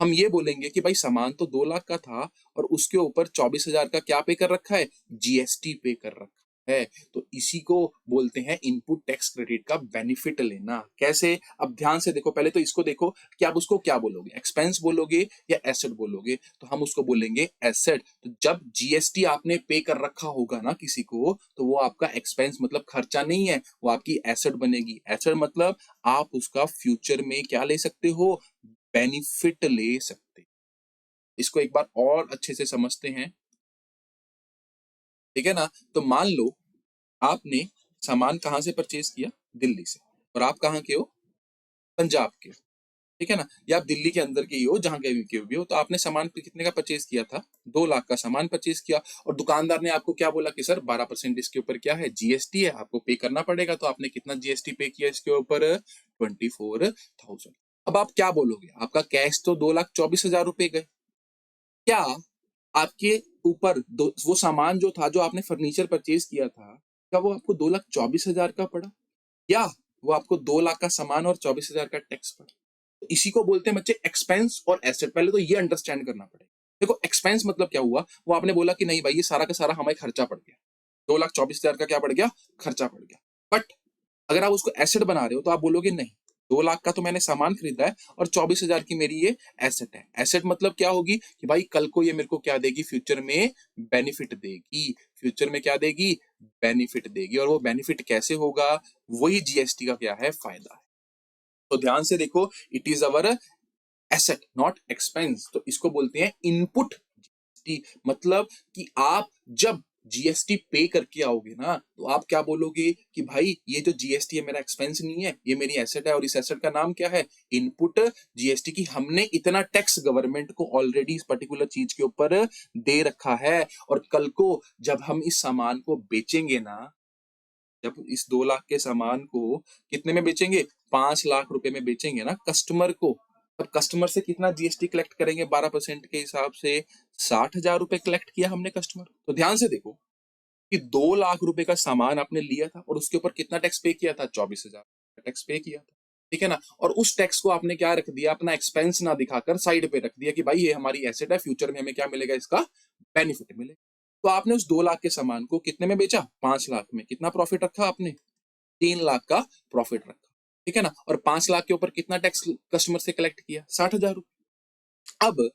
हम ये बोलेंगे कि भाई सामान तो 2 लाख का था, और उसके ऊपर 24,000 का क्या पे कर रखा है? जीएसटी पे कर रखा है। है। तो इसी को बोलते हैं इनपुट टैक्स क्रेडिट का बेनिफिट लेना। कैसे? अब ध्यान से देखो, पहले तो इसको देखो कि आप उसको क्या बोलोगे, एक्सपेंस बोलोगे या एसेट बोलोगे। तो हम उसको बोलेंगे एसेट। तो जब जीएसटी आपने पे कर रखा होगा ना किसी को, तो वो आपका एक्सपेंस मतलब खर्चा नहीं है, वो आपकी एसेट बनेगी। एसेट मतलब आप उसका फ्यूचर में क्या ले सकते हो, बेनिफिट ले सकते। इसको एक बार और अच्छे से समझते हैं, ठीक है ना। तो मान लो आपने सामान कहां से परचेज किया, दिल्ली से, और आप कहां के हो, पंजाब के हो, ठीक है ना। या आप दिल्ली के अंदर के ही हो, जहां के भी हो। तो आपने सामान कितने का परचेज किया था, 2 लाख का सामान परचेज किया, और दुकानदार ने आपको क्या बोला कि सर 12% इसके ऊपर क्या है, जीएसटी है, आपको पे करना पड़ेगा। तो आपने कितना जीएसटी पे किया इसके ऊपर, 24,000। अब आप क्या बोलोगे, आपका कैश तो 2,24,000 रुपए गए। क्या आपके ऊपर वो सामान जो था, जो आपने फर्नीचर परचेज किया था, क्या वो आपको 2,24,000 का पड़ा, या वो आपको 2 लाख का सामान और 24,000 का टैक्स पड़ा? तो इसी को बोलते हैं बच्चे एक्सपेंस और एसेट। पहले तो ये अंडरस्टैंड करना पड़ेगा। देखो एक्सपेंस मतलब क्या हुआ, वो आपने बोला कि नहीं भाई ये सारा का सारा हमारे खर्चा पड़ गया, 2,24,000 का क्या पड़ गया, खर्चा पड़ गया। बट अगर आप उसको एसेट बना रहे हो तो आप बोलोगे नहीं, 2 लाख का तो मैंने सामान खरीदा है और 24,000 की मेरी ये एसेट है। एसेट मतलब क्या होगी कि भाई कल को ये मेरे को क्या देगी, फ्यूचर में बेनिफिट देगी। फ्यूचर में क्या देगी, बेनिफिट देगी। और वो बेनिफिट कैसे होगा, वही जीएसटी का क्या है, फायदा है। तो ध्यान से देखो, it is our asset not expense. तो इसको बोलते हैं इनपुट जीएसटी। मतलब कि आप जब जीएसटी पे करके आओगे ना, तो आप क्या बोलोगे कि भाई ये जो जीएसटी है मेरा एक्सपेंस नहीं है, ये मेरी एसेट है। और इस एसेट का नाम क्या है, इनपुट जीएसटी। की हमने इतना टैक्स गवर्नमेंट को ऑलरेडी इस पर्टिकुलर चीज के ऊपर दे रखा है। और कल को जब हम इस सामान को बेचेंगे ना, जब इस 2 लाख के सामान को कितने में बेचेंगे, 5 लाख रुपए में बेचेंगे ना कस्टमर को, अब कस्टमर से कितना जीएसटी कलेक्ट करेंगे, 12% के हिसाब से 60,000 रुपए कलेक्ट किया हमने कस्टमर। तो ध्यान से देखो कि 2 लाख रुपए का सामान आपने लिया था और उसके ऊपर कितना टैक्स पे किया था, 24,000 टैक्स पे किया था, ठीक है ना। और उस टैक्स को आपने क्या रख दिया, अपना एक्सपेंस ना दिखाकर साइड पे रख दिया कि भाई ये हमारी एसेट है, फ्यूचर में हमें क्या मिलेगा, इसका बेनिफिट मिलेगा। तो आपने उस 2 लाख के सामान को कितने में बेचा, 5 लाख में। कितना प्रॉफिट रखा आपने, 3 लाख का प्रॉफिट रखा, ठीक है ना। और 5 लाख के ऊपर कितना टैक्स कस्टमर से कलेक्ट किया, 60,000 रुपए। अब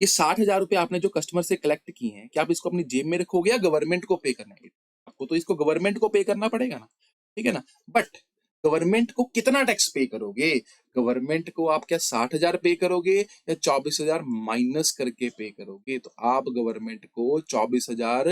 ये 60,000 रुपए आपने जो कस्टमर से कलेक्ट किए हैं, क्या आप इसको अपनी जेब में रखोगे या गवर्नमेंट को पे करना है? आपको तो इसको गवर्नमेंट को पे करना पड़ेगा ना, ठीक है ना। बट गवर्नमेंट को कितना टैक्स पे करोगे, गवर्नमेंट को आप क्या 60,000 पे करोगे या 24,000 माइनस करके पे करोगे? तो आप गवर्नमेंट को 24,000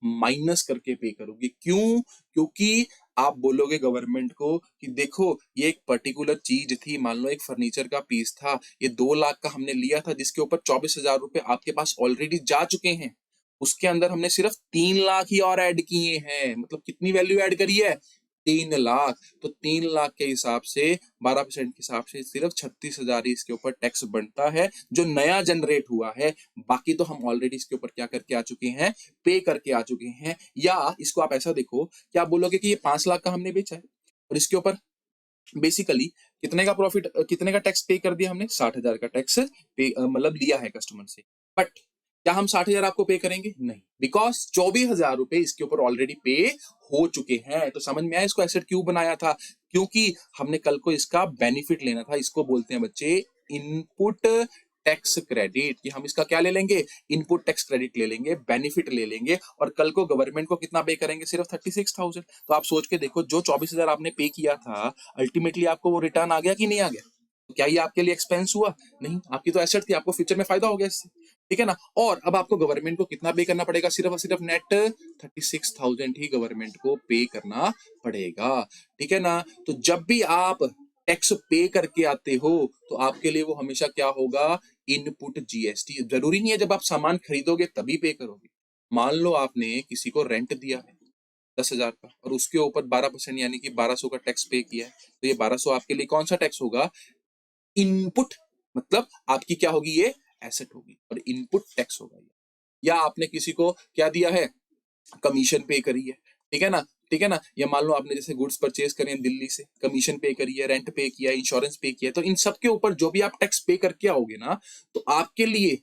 माइनस करके पे करोगे। क्यों? क्योंकि आप बोलोगे गवर्नमेंट को कि देखो ये एक पर्टिकुलर चीज थी, मान लो एक फर्नीचर का पीस था, ये 2 लाख का हमने लिया था, जिसके ऊपर 24,000 रुपए आपके पास ऑलरेडी जा चुके हैं। उसके अंदर हमने सिर्फ 3 लाख ही और ऐड किए हैं। मतलब कितनी वैल्यू ऐड करी है, 3 लाख। तो 3 लाख के हिसाब से 12% के हिसाब से सिर्फ 36,000 ही इसके ऊपर टैक्स बनता है, जो नया जनरेट हुआ है। बाकी तो हम ऑलरेडी इसके ऊपर क्या करके आ चुके हैं, पे करके आ चुके हैं। या इसको आप ऐसा देखो कि आप बोलोगे कि ये 5 लाख का हमने बेचा है और इसके ऊपर बेसिकली कितने का प्रॉफिट, कितने का टैक्स पे कर दिया हमने, 60,000 का टैक्स पे मतलब लिया है कस्टमर से। बट क्या हम 60,000 आपको पे करेंगे, नहीं, बिकॉज 24,000 रुपए इसके ऊपर ऑलरेडी पे हो चुके हैं। तो समझ में आया इसको एसेट क्यों बनाया था, क्योंकि हमने कल को इसका बेनिफिट लेना था। इसको बोलते हैं बच्चे इनपुट टैक्स क्रेडिट, कि हम इसका क्या ले लेंगे, इनपुट टैक्स क्रेडिट ले लेंगे, बेनिफिट ले लेंगे। और कल को गवर्नमेंट को कितना पे करेंगे, सिर्फ 36,000। तो आप सोच के देखो, जो 24,000 आपने पे किया था, अल्टीमेटली आपको वो रिटर्न आ गया कि नहीं आ गया? तो क्या ये आपके लिए एक्सपेंस हुआ, नहीं, आपकी तो एसेट थी, आपको फ्यूचर में फायदा हो गया इससे, ठीक है ना। और अब आपको गवर्नमेंट को कितना पे करना पड़ेगा, सिर्फ और सिर्फ नेट 36,000 ही गवर्नमेंट को पे करना पड़ेगा, ठीक है ना। तो जब भी आप टैक्स पे करके आते हो, तो आपके लिए वो हमेशा क्या होगा, इनपुट जीएसटी। जरूरी नहीं है जब आप सामान खरीदोगे तभी पे करोगे। मान लो आपने किसी को रेंट दिया है 10,000 का और उसके ऊपर 12% यानी कि 1,200 का टैक्स पे किया है, तो ये 1,200 आपके लिए कौन सा टैक्स होगा, इनपुट। मतलब आपकी क्या होगी, ये एसेट होगी और इनपुट टैक्स होगा ये। या आपने किसी को क्या दिया है, कमीशन पे करी है, ठीक है ना, ठीक है ना। या मान लो आपने जैसे गुड्स परचेज करे हैं दिल्ली से, कमीशन पे करी है, रेंट पे किया है, इंश्योरेंस पे किया है, तो इन सब के ऊपर जो भी आप टैक्स पे करके आओगे ना, तो आपके लिए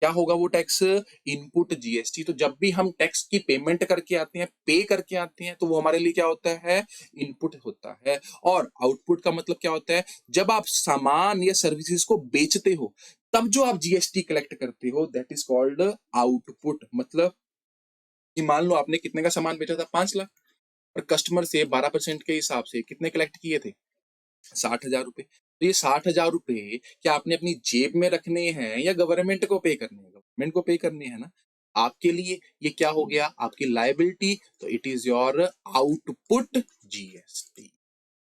क्या होगा वो टैक्स? Input GST. तो जब भी हम टैक्स की पेमेंट करके आते हैं, पे करके आते हैं, तो वो हमारे लिए क्या होता है? इनपुट होता है। और आउटपुट का मतलब क्या होता है? जब आप सामान या सर्विसेज को बेचते हो तब जो आप जीएसटी कलेक्ट करते हो, दैट इज कॉल्ड आउटपुट। मतलब कि मान लो आपने कितने का सामान बेचा था? 5 लाख, और कस्टमर से 12% के हिसाब से कितने कलेक्ट किए थे? 60,000 रुपए। तो ये 60,000 रुपए क्या आपने अपनी जेब में रखने हैं या गवर्नमेंट को पे करने हैं? गवर्नमेंट को पे करने हैं ना। आपके लिए ये क्या हो गया? आपकी लायबिलिटी। तो it is your output GST.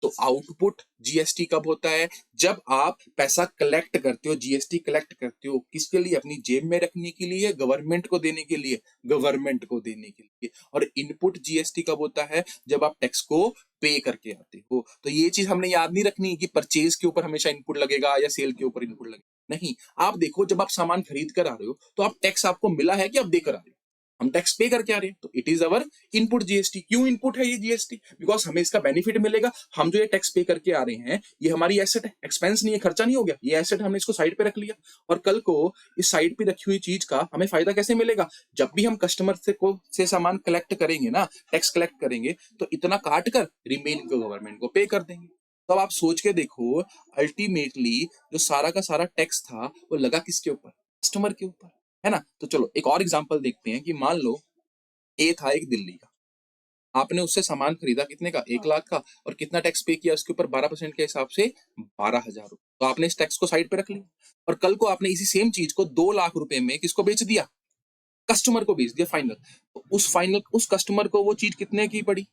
तो आउटपुट जीएसटी कब होता है? जब आप पैसा कलेक्ट करते हो, जीएसटी कलेक्ट करते हो, किसके लिए? अपनी जेब में रखने के लिए, गवर्नमेंट को देने के लिए? गवर्नमेंट को देने के लिए। और इनपुट जीएसटी कब होता है? जब आप टैक्स को पे करके आते हो। तो ये चीज हमने याद नहीं रखनी कि परचेज के ऊपर हमेशा इनपुट लगेगा या सेल के ऊपर इनपुट लगेगा। नहीं, आप देखो, जब आप सामान खरीद कर आ रहे हो तो आप टैक्स आपको मिला है कि आप देकर आ रहे हो? हम टैक्स पे करके आ रहे हैं, तो it is our input GST. क्यों इनपुट है ये जीएसटी? बिकॉज हमें इसका बेनिफिट मिलेगा। हम जो ये टैक्स पे करके आ रहे हैं, ये हमारी एसेट है, एक्सपेंस नहीं है, खर्चा नहीं हो गया, ये एसेट हमने इसको साइड पे रख लिया। और कल को इस साइड पे रखी हुई चीज का हमें फायदा कैसे मिलेगा? जब भी हम कस्टमर से सामान कलेक्ट करेंगे ना, टैक्स कलेक्ट करेंगे, तो इतना काट कर रिमेनिंग को गवर्नमेंट को पे कर देंगे। तो अब आप सोच के देखो, अल्टीमेटली जो सारा का सारा टैक्स था वो लगा किसके ऊपर? कस्टमर के ऊपर, है ना। तो चलो एक और एग्जांपल देखते हैं कि मान लो ए था एक दिल्ली का, आपने उससे सामान खरीदा कितने का? 1 लाख का। और कितना टैक्स पे किया उसके ऊपर? 12% के हिसाब से 12,000 रुपए। तो आपने इस टैक्स को साइड पे रख लिया, और कल को आपने इसी सेम चीज को 2 लाख रुपए में किसको बेच दिया? कस्टमर को बेच दिया फाइनल। तो उस कस्टमर को वो चीज कितने की पड़ी?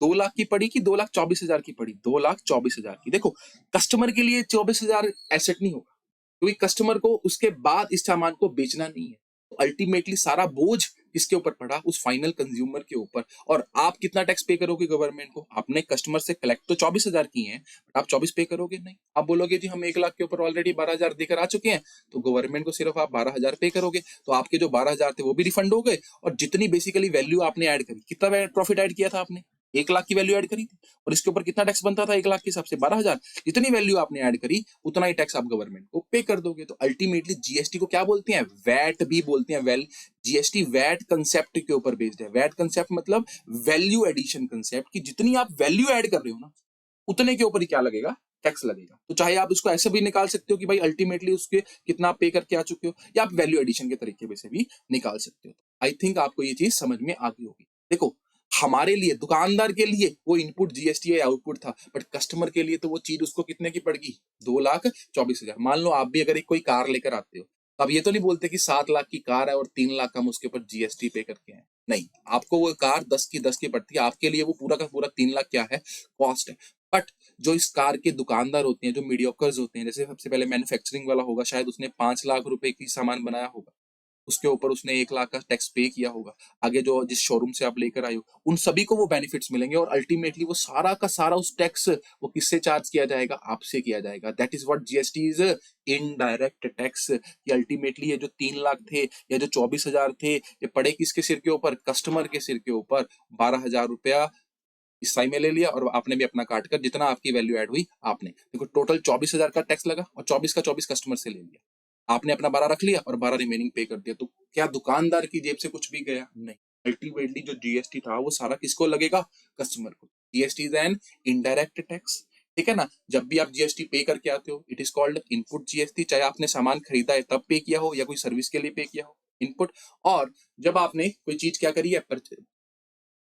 2 लाख की पड़ी कि 2,24,000 की पड़ी? 2,24,000 की। देखो, कस्टमर के लिए 24,000 एसेट नहीं होगा, क्योंकि कस्टमर को उसके बाद इस सामान को बेचना नहीं है। तो अल्टीमेटली सारा बोझ किसके ऊपर पड़ा? उस फाइनल कंज्यूमर के ऊपर। और आप कितना टैक्स पे करोगे गवर्नमेंट को? आपने कस्टमर से कलेक्ट तो 24,000 की है, बट आप 24 पे करोगे नहीं। आप बोलोगे जी हम 1 लाख के ऊपर ऑलरेडी 12,000 देकर आ चुके हैं, तो गवर्नमेंट को सिर्फ आप 12,000 पे करोगे। तो आपके जो 12,000 थे वो भी रिफंड हो गए, और जितनी बेसिकली वैल्यू आपने ऐड करी, कितना प्रॉफिट ऐड किया था आपने? 1 लाख की वैल्यू ऐड करी थी, और इसके ऊपर कितना टैक्स बनता था 1 लाख के हिसाब से? 12,000। जितनी वैल्यू आपने ऐड करी उतना ही टैक्स आप गवर्नमेंट को पे कर दोगे। तो अल्टीमेटली जीएसटी को क्या बोलते हैं? वैट भी बोलते हैं। वेल, जीएसटी वैट कंसेप्ट के ऊपर बेस्ड है। वैट कंसेप्ट मतलब वैल्यू एडिशन कंसेप्ट, कि जितनी आप वैल्यू ऐड कर रहे हो ना, उतने के ऊपर ही क्या लगेगा? टैक्स लगेगा। तो चाहे आप उसको ऐसे भी निकाल सकते हो कि भाई अल्टीमेटली उसके कितना आप पे करके आ चुके हो, या आप वैल्यू एडिशन के तरीके से भी निकाल सकते हो। आई थिंक आपको ये चीज समझ में आ गई होगी। देखो, हमारे लिए, दुकानदार के लिए वो इनपुट जीएसटी या आउटपुट था, बट कस्टमर के लिए तो वो चीज उसको कितने की पड़गी? 2,24,000। मान लो आप भी अगर एक कोई कार लेकर आते हो, तो आप ये तो नहीं बोलते कि 7 लाख की कार है और 3 लाख हम उसके ऊपर जीएसटी पे करके हैं। नहीं, आपको वो कार 10 की पड़ती है, आपके लिए वो पूरा का पूरा 3 लाख क्या है? कॉस्ट है। बट जो इस कार के दुकानदार होते हैं, जो मीडियोकर्स होते हैं, जैसे सबसे पहले मैन्युफैक्चरिंग वाला होगा, शायद उसने 5 लाख रुपए की सामान बनाया होगा, उसके ऊपर उसने 1 लाख का टैक्स पे किया होगा। आगे जो जिस शोरूम से आप लेकर आए हो, उन सभी को वो बेनिफिट्स मिलेंगे, और अल्टीमेटली वो सारा का सारा उस टैक्स वो किससे चार्ज किया जाएगा? आपसे किया जाएगा। That is what GST is, indirect tax. कि अल्टीमेटली ये जो 3 लाख थे या जो 24,000 थे, ये पड़े किसके सिर के ऊपर? कस्टमर के सिर के ऊपर। 12,000 रुपया इस साई में ले लिया, और आपने भी अपना काट कर जितना आपकी वैल्यू ऐड हुई आपने, देखो टोटल 24,000 का टैक्स लगा, और 24 का 24 कस्टमर से ले लिया। आपने अपना 12 रख लिया और 12 रिमेनिंग पे कर दिया। तो क्या दुकानदार की जेब से कुछ भी गया? नहीं। अल्टीमेटली जो जीएसटी था वो सारा किसको लगेगा? कस्टमर को। GST is an indirect tax. ठीक है ना। जब भी आप जीएसटी पे करके आते हो, it is called input GST. चाहे आपने सामान खरीदा है तब पे किया हो, या कोई सर्विस के लिए पे किया हो, इनपुट। और जब आपने कोई चीज क्या करी है,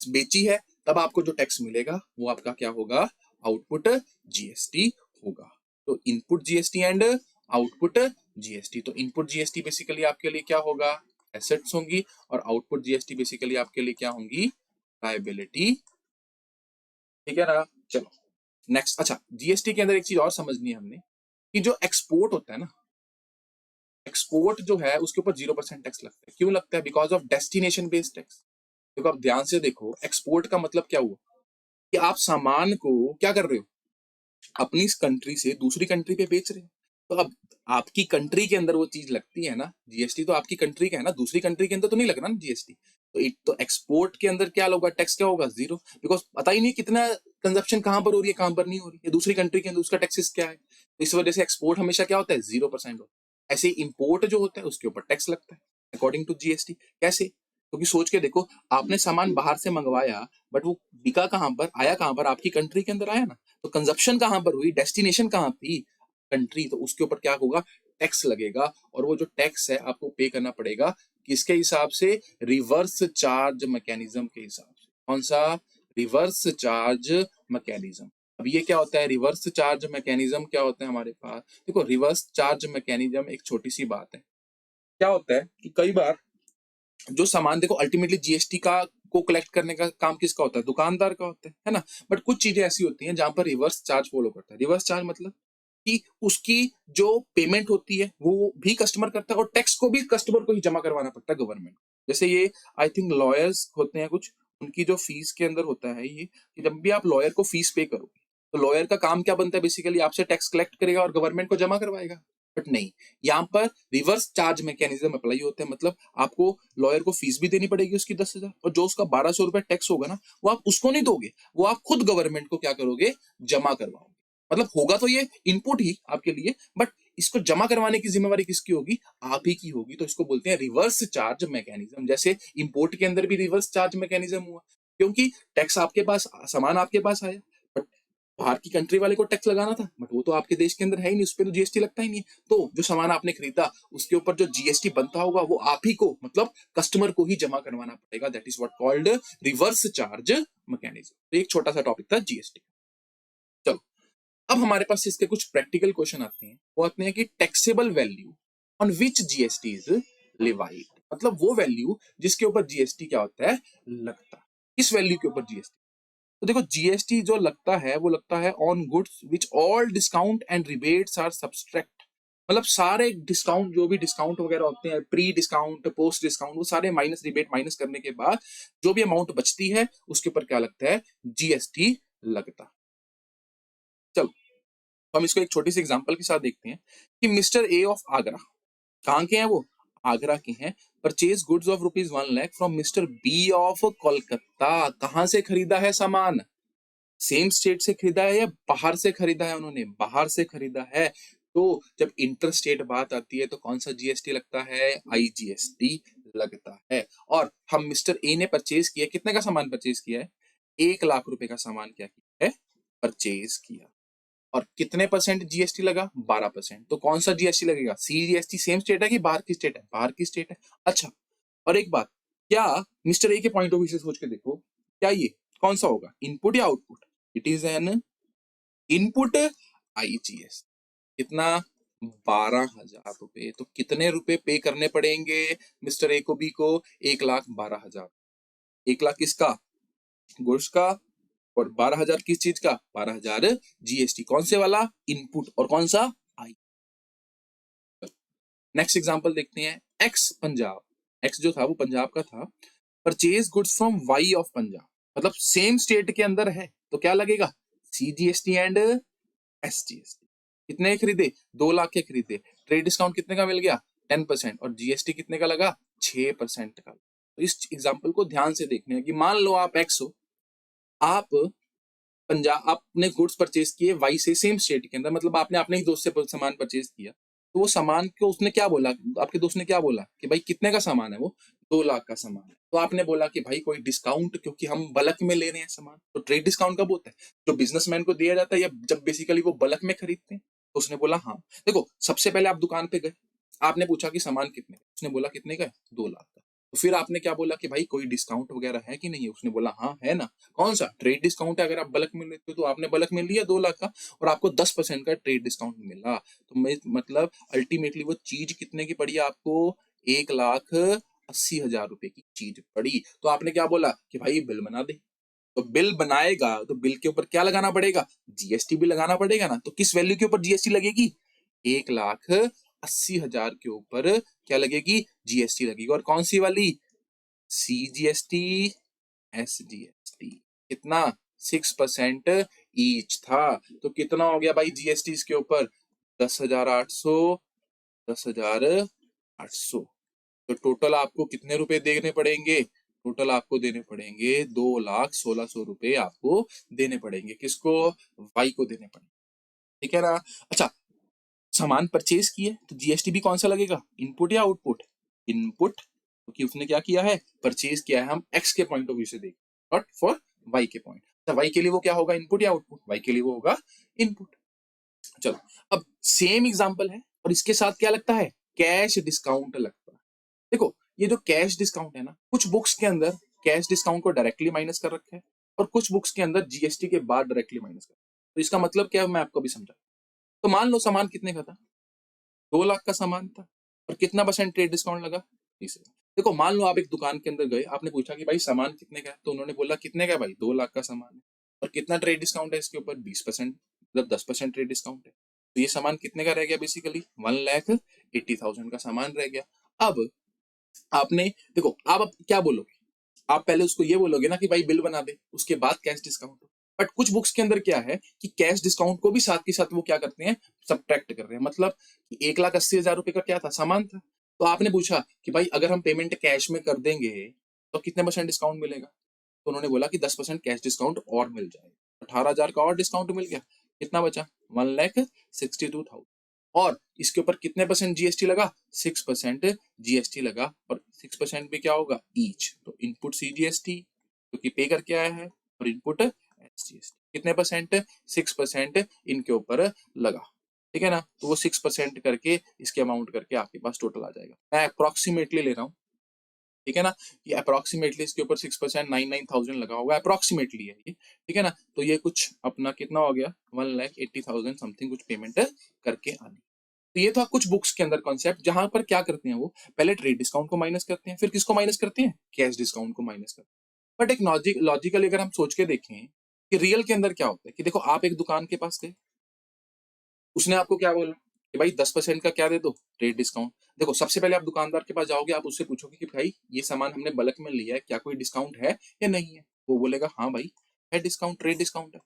बेची है, तब आपको जो टैक्स मिलेगा वो आपका क्या होगा? आउटपुट जीएसटी होगा। तो input GST and output GST. तो इनपुट जीएसटी बेसिकली आपके लिए क्या होगा? एसेट्स होंगी, और आउटपुट जीएसटी बेसिकली आपके लिए क्या होंगी? लायबिलिटी। ठीक है ना। चलो नेक्स्ट। अच्छा, जीएसटी के अंदर एक चीज और समझनी है हमने, कि जो एक्सपोर्ट होता है ना, एक्सपोर्ट जो है उसके ऊपर 0% टैक्स लगता है। क्यों लगता है? Because of destination based tax. देखो, आप ध्यान से देखो, एक्सपोर्ट का मतलब क्या हुआ? कि आप सामान को क्या कर रहे हो? अपनी इस कंट्री से दूसरी कंट्री पे बेच रहे हो। तो अब आपकी कंट्री के अंदर वो चीज लगती है ना, जीएसटी तो आपकी कंट्री का है ना, दूसरी कंट्री के अंदर तो नहीं लगना ना जीएसटी। तो एक्सपोर्ट के अंदर क्या होगा? टैक्स क्या होगा? 0। बिकॉज पता ही नहीं कितना कंजप्शन कहां पर हो रही है, कहां पर नहीं हो रही है, दूसरी कंट्री के अंदर उसका टैक्सेस क्या है। तो इस वजह से एक्सपोर्ट हमेशा क्या होता है? 0% होता है। ऐसे इंपोर्ट जो होता है उसके ऊपर टैक्स लगता है अकॉर्डिंग टू जीएसटी। कैसे? क्योंकि सोच के देखो, आपने सामान बाहर से मंगवाया, बट वो बिका कहाँ पर, आया कहाँ पर, आपकी कंट्री के अंदर आया ना, तो कंजप्शन कहाँ पर हुई, डेस्टिनेशन कहाँ थी, कंट्री, तो उसके ऊपर क्या होगा, टैक्स लगेगा। और वो जो टैक्स है आपको पे करना पड़ेगा किसके हिसाब से, रिवर्स चार्ज मैकेनिज्म के हिसाब से। कौन सा, रिवर्स चार्ज मैकेनिज्म। अब ये क्या होता है, रिवर्स चार्ज मैकेनिज्म क्या होता है हमारे पास, देखो रिवर्स चार्ज मैकेनिज्म एक छोटी सी बात है। क्या होता है कि कई बार जो सामान, देखो अल्टीमेटली जीएसटी का को कलेक्ट करने का काम किसका होता है, दुकानदार का होता है ना। बट कुछ चीजें ऐसी होती हैं जहां पर रिवर्स चार्ज फॉलो करता है। रिवर्स चार्ज मतलब कि उसकी जो पेमेंट होती है वो भी कस्टमर करता है, और टैक्स को भी कस्टमर को ही जमा करवाना पड़ता है गवर्नमेंट। जैसे ये आई थिंक लॉयर्स होते हैं कुछ, उनकी जो फीस के अंदर होता है ये, कि जब भी आप लॉयर को फीस पे करोगे तो लॉयर का काम क्या बनता है, बेसिकली आपसे टैक्स कलेक्ट करेगा और गवर्नमेंट को जमा करवाएगा। बट नहीं, यहाँ पर रिवर्स चार्ज मैकेनिज्म अप्लाई होता है। मतलब आपको लॉयर को फीस भी देनी पड़ेगी उसकी 10,000, और जो उसका 1,200 रुपए टैक्स होगा ना, वो आप उसको नहीं दोगे, वो आप खुद गवर्नमेंट को क्या करोगे, जमा करवाओगे। मतलब होगा तो ये इनपुट ही आपके लिए, बट इसको जमा करवाने की जिम्मेवारी किसकी होगी, आप ही की होगी। तो इसको बोलते हैं रिवर्स चार्ज मैकेनिज्म। जैसे इंपोर्ट के अंदर भी रिवर्स चार्ज मैकेनिज्म हुआ, क्योंकि टैक्स आपके पास, सामान आपके पास आया, बट बाहर की कंट्री वाले को टैक्स लगाना था, बट वो तो आपके देश के अंदर है ही नहीं, उस पर तो जीएसटी लगता ही नहीं है। तो जो सामान आपने खरीदा उसके ऊपर जो जीएसटी बनता होगा वो आप ही को, मतलब कस्टमर को ही जमा करवाना पड़ेगा। That is what called reverse charge mechanism. तो एक छोटा सा टॉपिक था जीएसटी। चलो, अब हमारे पास इसके कुछ प्रैक्टिकल क्वेश्चन आते हैं। वो आते हैं कि taxable value on which GST is levied, मतलब वो वैल्यू जिसके ऊपर जीएसटी क्या होता है, लगता है। इस वैल्यू के ऊपर जीएसटी, तो देखो जीएसटी जो लगता है वो लगता है on goods which all discount and rebates are subtract. मतलब सारे डिस्काउंट, जो भी डिस्काउंट वगैरह होते हैं, प्री डिस्काउंट, पोस्ट डिस्काउंट, वो सारे माइनस, रिबेट माइनस करने के बाद जो भी अमाउंट बचती है उसके ऊपर क्या लगता है, जीएसटी लगता है। चलो, हम इसको एक छोटी सी एग्जांपल के साथ देखते हैं कि मिस्टर ए ऑफ आगरा, कहाँ के हैं वो, आगरा के हैं, purchase goods of ₹1,00,000 from mister B of Kolkata. कहां से खरीदा है सामान, सेम स्टेट से खरीदा है या बाहर से खरीदा है, उन्होंने बाहर से खरीदा है। तो जब इंटर स्टेट बात आती है तो कौन सा जीएसटी लगता है, आईजीएसटी लगता है। और हम मिस्टर ए ने परचेज किया, कितने का सामान परचेज किया है, 1,00,000 रुपए का सामान क्या किया है, परचेज किया। और कितने परसेंट जीएसटी लगा, 12%। तो कौन सा जीएसटी लगेगा, सीजीएसटी। सेम स्टेट है कि बाहर की स्टेट है, बाहर की स्टेट है। अच्छा, और एक बात, क्या मिस्टर ए के पॉइंट ऑफ व्यू से सोच के देखो, क्या ये कौन सा होगा, इनपुट या output, it is N input IGS. कितना, 12,000 रुपए। तो कितने रुपए पे करने पड़ेंगे मिस्टर ए को, बी को, 1,12,000। 1,00,000 किसका, गुड्स का, और 12,000 किस चीज का, 12,000 जीएसटी। कौन से वाला, इनपुट, और कौन सा, आई। नेक्स्ट एग्जांपल देखते हैं, एक्स पंजाब, एक्स जो था वो पंजाब का था, purchase goods from Y of Punjab. मतलब सेम स्टेट के अंदर है तो क्या लगेगा, सीजीएसटी एंड एसजीएसटी। कितने खरीदे, 2,00,000 के खरीदे, ट्रेड डिस्काउंट कितने का मिल गया, 10%, और जीएसटी कितने का लगा, 6% का। तो इस एग्जांपल को ध्यान से देखने हैं कि मान लो आप एक्स हो, आप पंजाब, आपने गुड्स परचेज किए वाई से, सेम स्टेट के अंदर, मतलब आपने अपने ही दोस्त से सामान परचेज किया। तो वो सामान को उसने क्या बोला, आपके दोस्त ने क्या बोला कि भाई कितने का सामान है वो, 2,00,000 का सामान है। तो आपने बोला कि भाई कोई डिस्काउंट, क्योंकि हम बल्क में ले रहे हैं सामान। तो ट्रेड डिस्काउंट कब होता है, जो बिजनेसमैन को दिया जाता है या जब बेसिकली वो बल्क में खरीदते हैं। तो उसने बोला हाँ। देखो, सबसे पहले आप दुकान पे गए, आपने पूछा कि सामान कितने का, उसने बोला कितने का है, 2,00,000 का। तो फिर आपने क्या बोला कि भाई कोई डिस्काउंट वगैरह है कि नहीं है, उसने बोला हाँ है ना। कौन सा, ट्रेड डिस्काउंट है। अगर आप बल्क में लेते हो तो आपने बल्क में लिया 2,00,000 का, और आपको 10% का ट्रेड डिस्काउंट मिला। तो मतलब अल्टीमेटली वो चीज कितने की पड़ी आपको, 1,80,000 रुपए की चीज पड़ी। तो आपने क्या बोला कि भाई बिल बना दे। तो बिल बनाएगा तो बिल के ऊपर क्या लगाना पड़ेगा, जीएसटी भी लगाना पड़ेगा ना। तो किस वैल्यू के ऊपर जीएसटी लगेगी, 1,80,000 के ऊपर क्या लगेगी, जीएसटी लगेगी। और कौन सी वाली, सीजीएसटी, एसजीएसटी। कितना, 6% ईच था। तो कितना हो गया भाई जीएसटी इसके ऊपर, 10,800, 10,800। तो टोटल आपको कितने रुपए देने पड़ेंगे, टोटल आपको देने पड़ेंगे 2,16,000 रुपए आपको देने पड़ेंगे। किसको, वाई को देने पड़ेंगे। ठीक है ना। अच्छा, सामान परचेज किए तो जीएसटी भी कौन सा लगेगा, इनपुट या आउटपुट, इनपुट, क्योंकि उसने क्या किया है, परचेज किया है, हम एक्स के पॉइंट ऑफ व्यू से देखें, नॉट फॉर वाई के पॉइंट। तो वाई के लिए वो क्या होगा, इनपुट या आउटपुट, वाई के लिए वो होगा इनपुट। चलो अब सेम एग्जांपल है और इसके साथ क्या लगता है, कैश डिस्काउंट लगता है। देखो ये जो कैश डिस्काउंट है ना, कुछ बुक्स के अंदर कैश डिस्काउंट को डायरेक्टली माइनस कर रखा है और कुछ बुक्स के अंदर जीएसटी के बाद डायरेक्टली माइनस कर। तो इसका मतलब क्या है, मैं आपको भी समझा। तो मान लो सामान कितने का था, 2 लाख का सामान था और कितना परसेंट ट्रेड डिस्काउंट लगा, 20,000। देखो मान लो आप एक दुकान के अंदर गए, आपने पूछा कि भाई सामान कितने का है, तो उन्होंने बोला कितने का है भाई, 2 लाख का सामान है और कितना ट्रेड डिस्काउंट है इसके ऊपर, 20%, मतलब 10% ट्रेड डिस्काउंट है। तो ये सामान कितने का रह गया, बेसिकली 1,80,000 का सामान रह गया। अब आपने देखो, आप अब क्या बोलोगे, आप पहले उसको ये बोलोगे ना कि भाई बिल बना दे, उसके बाद कैश डिस्काउंट। बट कुछ बुक्स के अंदर क्या है कि कैश डिस्काउंट को भी साथ के साथ वो क्या करते हैं, सब्ट्रैक्ट कर रहे हैं। मतलब कि 1,80,000 रुपए का क्या था, सामान था, तो आपने पूछा कि भाई अगर हम पेमेंट कैश में कर देंगे तो कितने परसेंट डिस्काउंट मिलेगा, तो उन्होंने बोला कि 10% कैश डिस्काउंट और मिल जाएगा, 18,000 का और डिस्काउंट मिल गया, कितना बचा, 1,62,000। और इसके ऊपर कितने परसेंट जीएसटी लगा, 6% जीएसटी लगा, और 6% भी क्या होगा, ईच। तो इनपुट सीजीएसटी क्योंकि पे करके आया है, और इनपुट एसजीएसटी कितने परसेंट, 6% इनके ऊपर लगा, ठीक है ना। तो वो 6% करके इसके अमाउंट करके आपके पास टोटल आ जाएगा। मैं अप्रोक्सीमेटली ले रहा हूँ, ठीक है ना, ये अप्रोक्सीमेटली इसके ऊपर 6% 99,000 लगा होगा, अप्रोक्सीमेटली है ये, ठीक है ना। तो ये कुछ अपना कितना हो गया, 1,80,000 समथिंग कुछ पेमेंट करके आनी। तो ये था कुछ बुक्स के अंदर कॉन्सेप्ट, जहां पर क्या करते हैं वो पहले ट्रेड डिस्काउंट को माइनस करते हैं, फिर किसको माइनस करते हैं, कैश डिस्काउंट को माइनस करते हैं। बट एक लॉजिकली अगर हम सोच के देखें कि रियल के अंदर क्या होता है, कि देखो आप एक दुकान के पास गए, उसने आपको क्या बोला कि भाई 10% का क्या दे दो, ट्रेड डिस्काउंट। देखो सबसे पहले आप दुकानदार के पास जाओगे, आप उससे पूछोगे कि भाई ये सामान हमने बल्क में लिया है, क्या कोई डिस्काउंट है या नहीं है। वो बोलेगा हाँ भाई है डिस्काउंट, ट्रेड डिस्काउंट है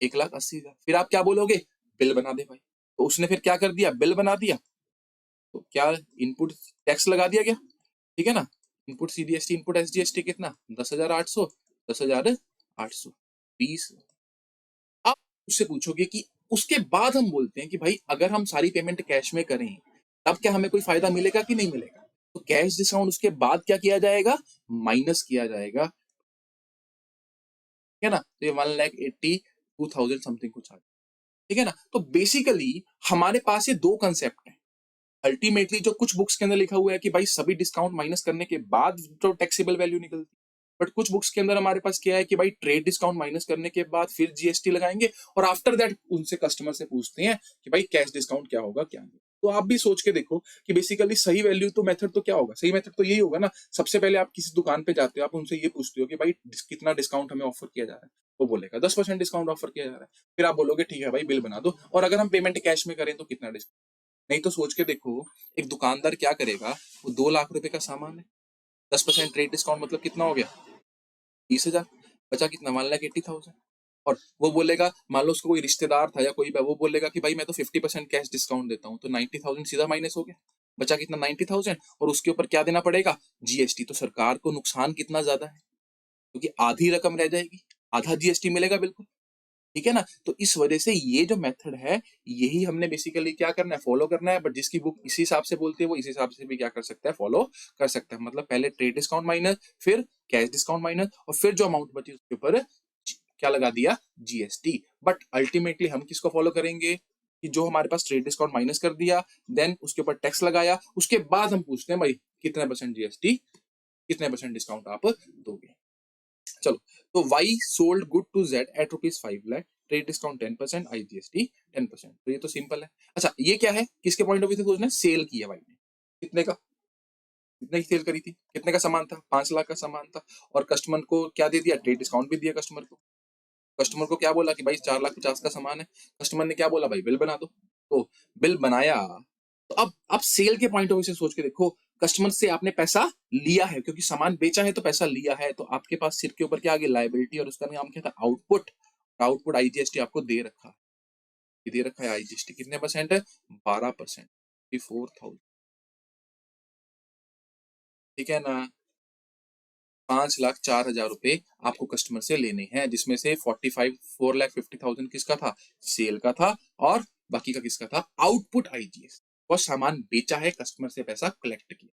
1,80,000। फिर आप क्या बोलोगे, बिल बना दे भाई। तो उसने फिर क्या कर दिया, बिल बना दिया, तो क्या इनपुट टैक्स लगा दिया गया, ठीक है ना। इनपुट सीडीएसटी इनपुट एसजीएसटी कितना, 10,800, 10,800, 20। आप उससे पूछोगे कि उसके बाद हम बोलते हैं कि भाई अगर हम सारी पेमेंट कैश में करें तब क्या हमें कोई फायदा मिलेगा कि नहीं मिलेगा। तो कैश डिस्काउंट उसके बाद क्या किया जाएगा, माइनस किया जाएगा, ठीक है ना। तो ये 1,82,000 समथिंग कुछ आ गया, ठीक है ना। तो बेसिकली हमारे पास ये दो कंसेप्ट है। अल्टीमेटली जो कुछ बुक्स के अंदर लिखा हुआ है कि भाई सभी डिस्काउंट माइनस करने के बाद जो टैक्सेबल वैल्यू निकलती है, बट कुछ बुक्स के अंदर हमारे पास क्या है कि भाई ट्रेड डिस्काउंट माइनस करने के बाद फिर जीएसटी लगाएंगे और आफ्टर दैट उनसे कस्टमर से पूछते हैं कि भाई कैश डिस्काउंट क्या होगा क्या नहीं। तो आप भी सोच के देखो कि बेसिकली सही वैल्यू तो मेथड तो क्या होगा, सही मेथड तो यही होगा ना। सबसे पहले आप किसी दुकान पे जाते हो, आप उनसे ये पूछते हो कि भाई कितना डिस्काउंट हमें ऑफर किया जा रहा है, वो बोलेगा 10% डिस्काउंट ऑफर किया जा रहा है। फिर आप बोलोगे ठीक है भाई बिल बना दो, और अगर हम पेमेंट कैश में करें तो कितना डिस्काउंट। नहीं तो सोच के देखो, एक दुकानदार क्या करेगा, वो 2 लाख रुपए का सामान है, 10% ट्रेड डिस्काउंट मतलब कितना हो गया, 20,000, बचा कितना, 1,80,000। और वो बोलेगा, मान लो उसको कोई रिश्तेदार था या कोई, वो बोलेगा कि भाई मैं तो 50% कैश डिस्काउंट देता हूँ, तो 90,000 सीधा माइनस हो गया, बचा कितना 90,000। और उसके ऊपर क्या देना पड़ेगा, जीएसटी। तो सरकार को नुकसान कितना ज्यादा है, क्योंकि आधी रकम रह जाएगी, आधा जीएसटी मिलेगा बिल्कुल, ठीक है ना। तो इस वजह से ये जो मेथड है, यही हमने बेसिकली क्या करना है, फॉलो करना है। बट जिसकी बुक इसी हिसाब से बोलती है वो इस हिसाब से भी क्या कर सकता है, फॉलो कर सकता है। मतलब पहले ट्रेड डिस्काउंट माइनस, फिर कैश डिस्काउंट माइनस, और फिर जो अमाउंट बची उसके ऊपर क्या लगा दिया, जीएसटी। बट अल्टीमेटली हम किसको फॉलो करेंगे, कि जो हमारे पास ट्रेड डिस्काउंट माइनस कर दिया, देन उसके ऊपर टैक्स लगाया, उसके बाद हम पूछते हैं भाई कितने परसेंट जीएसटी, कितने परसेंट डिस्काउंट आप दोगे। चलो, तो Y sold good to Z at ₹5 lakh, trade discount 10%, IGST 10%। तो ये तो सिंपल है। अच्छा ये क्या है, किसके पॉइंट ऑफ व्यू से सोचना है, सेल की है Y ने, कितने का, कितने की सेल करी थी, कितने का सामान था, 5 लाख का सामान था, और कस्टमर को क्या दे दिया, ट्रेड डिस्काउंट भी दिया कस्टमर को। कस्टमर को क्या बोला कि भाई 4,50,000 का सामान है, कस्टमर ने क्या बोला, भाई बिल बना दो, तो बिल बनाया। तो अब आप सेल के पॉइंट ऑफ व्यू से सोच के देखो, कस्टमर से आपने पैसा लिया है, क्योंकि सामान बेचा है तो पैसा लिया है, तो आपके पास सिर के ऊपर क्या आ गई, लायबिलिटी, और उसका नाम क्या था, आउटपुट। आउटपुट आईजीएसटी आपको दे रखा है, ये दे रखा है आईजीएसटी कितने परसेंट है, 12%, 4,000, ठीक है ना। 5,04,000 रुपए आपको कस्टमर से लेने हैं, जिसमें से 4,50,000 किसका था, सेल का था, और बाकी का किसका था? आउटपुट आईजीएस, और सामान बेचा है, कस्टमर से पैसा कलेक्ट किया।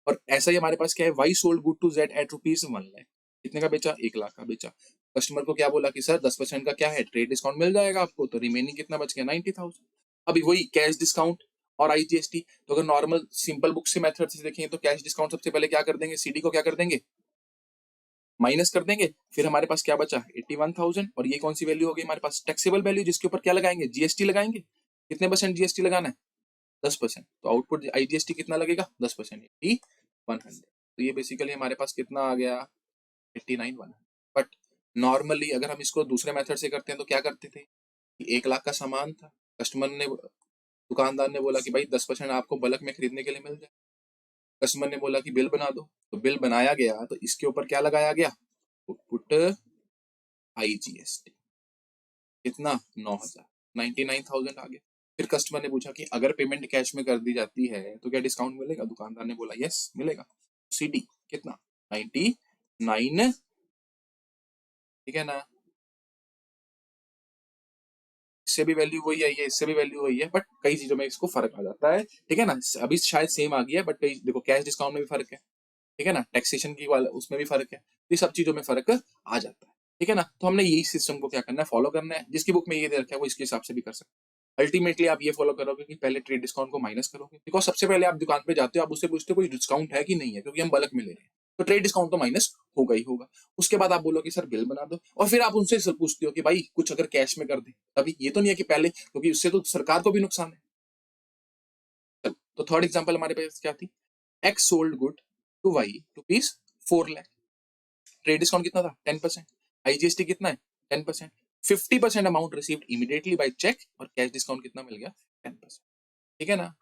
और ऐसा ही हमारे पास क्या है, Y sold good to Z at rupees 1 lakh, कितने का बेचा? 1 लाख का बेचा। कस्टमर को क्या बोला कि सर 10% का क्या है, ट्रेड डिस्काउंट मिल जाएगा आपको, तो रिमेनिंग कितना बच गया? 90,000। अभी वही कैश डिस्काउंट और आईजीएसटी, तो अगर नॉर्मल सिंपल बुक से मेथड से देखें तो कैश डिस्काउंट सबसे पहले क्या कर देंगे, सीडी को क्या कर देंगे, माइनस कर देंगे। फिर हमारे पास क्या बचा? 81,000। और ये कौन सी वैल्यू हो गई हमारे पास? टैक्सेबल वैल्यू, जिसके ऊपर क्या लगाएंगे? जीएसटी लगाएंगे। कितने परसेंट जीएसटी लगाना है? 10%। तो आउटपुट आईजीएसटी कितना लगेगा? 10%, 80,100। तो ये बेसिकली हमारे पास कितना आ गया? 89,100। बट नॉर्मली अगर हम इसको दूसरे मेथड से करते हैं तो क्या करते थे कि 1 लाख का सामान था, कस्टमर ने, दुकानदार ने बोला कि भाई 10% आपको बल्क में खरीदने के लिए मिल जाए। कस्टमर ने बोला कि बिल बना दो, तो बिल बनाया गया, तो इसके ऊपर क्या लगाया गया? Output IGST. कितना? 9,000, 99,000 आ गया। फिर कस्टमर ने पूछा कि अगर पेमेंट कैश में कर दी जाती है तो क्या डिस्काउंट मिलेगा? दुकानदार ने बोला यस मिलेगा। सीडी कितना? 99, ठीक है ना? इससे भी वैल्यू वही आई है, इससे भी वैल्यू वही है, बट कई चीजों में इसको फर्क आ जाता है, ठीक है ना? अभी शायद सेम आ गया है, बट कई देखो कैश डिस्काउंट में भी फर्क है, ठीक है ना? टैक्सेशन की वाला उसमें भी फर्क है, तो ये सब चीजों में फर्क आ जाता है, ठीक है ना? तो हमने यही सिस्टम को क्या करना है, फॉलो करना है। जिसकी बुक में ये दे रखा है वो इसके हिसाब से भी कर सकते हैं। अल्टीमेटली आप ये फॉलो करोगे कि पहले ट्रेड डिस्काउंट को माइनस करोगे, बिकॉज सबसे पहले आप दुकान पे जाते हो, आप उससे पूछते हो कोई डिस्काउंट है कि नहीं है, क्योंकि हम बल्क में ले रहे हैं, तो ट्रेड डिस्काउंट तो माइनस होगा ही होगा। उसके बाद आप बोलोगे सर बिल बना दो, और फिर आप उनसे पूछते हो कि भाई कुछ अगर कैश में कर दे, अभी ये तो नहीं है कि पहले, क्योंकि उससे तो सरकार को भी नुकसान है। तो थर्ड एग्जाम्पल हमारे पास क्या थी? X sold good to Y rupees 4 lakh, trade discount कितना था? 10%। आईजीएसटी कितना है? 10%। 50% amount received immediately by cheque, और कैश डिस्काउंट कितना मिल गया? 10%, ठीक है ना?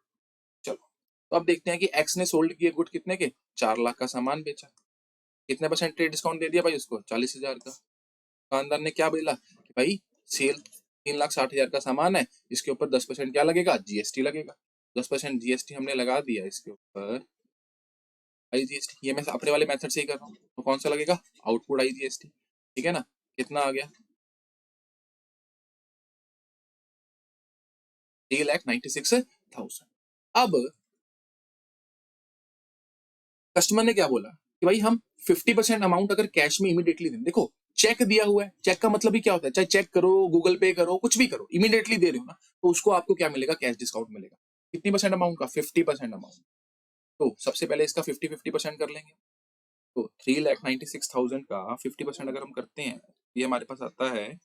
चलो, तो अब देखते हैं कि एक्स ने सोल्ड किए गुड कितने के? 4 लाख का सामान बेचा, कितने परसेंट ट्रेड डिस्काउंट दे दिया भाई उसको? 40,000 का। दुकानदार ने क्या बोला कि भाई सेल 3,60,000 का सामान है, इसके ऊपर 10% क्या लगेगा? जीएसटी लगेगा। 10% जीएसटी हमने लगा दिया इसके ऊपर आईजीएसटी। ये मैं अपने वाले मेथड से ही कर रहा हूँ, तो कौन सा लगेगा? आउटपुट आईजीएसटी, ठीक है ना? कितना आ गया? 3,96,000। अब कस्टमर ने क्या बोला कि भाई हम 50% अमाउंट अगर कैश में इमीडिएटली दें, देखो चेक दिया हुआ है, चेक का मतलब ही क्या होता है, चाहे चेक करो, गूगल पे करो, कुछ भी करो, इमीडिएटली दे रहे हो ना, तो उसको आपको क्या मिलेगा? कैश डिस्काउंट मिलेगा। कितनी परसेंट अमाउंट का? 50% अमाउंट। तो सबसे पहले इसका 50-50% कर लेंगे। तो 3,96,000 का 50% अगर हम करते हैं, ये हमारे पास आता है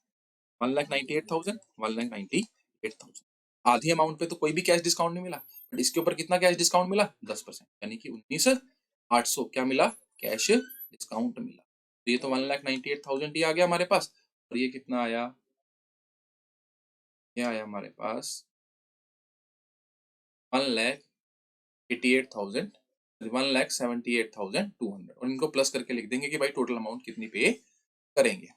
1,98,000, 1,98,000। आधी अमाउंट पे तो कोई भी कैश डिस्काउंट नहीं मिला, बट इसके ऊपर कितना कैश डिस्काउंट मिला? 10%, यानी कि 19,800 क्या मिला? कैश डिस्काउंट मिला। तो ये तो 1,98,000 ही आ गया हमारे पास। और ये कितना आया? ये आया हमारे पास 1,88,000, 1,78,200। और इनको प्लस करके लिख देंगे कि भाई टोटल अमाउंट कितनी पे करेंगे,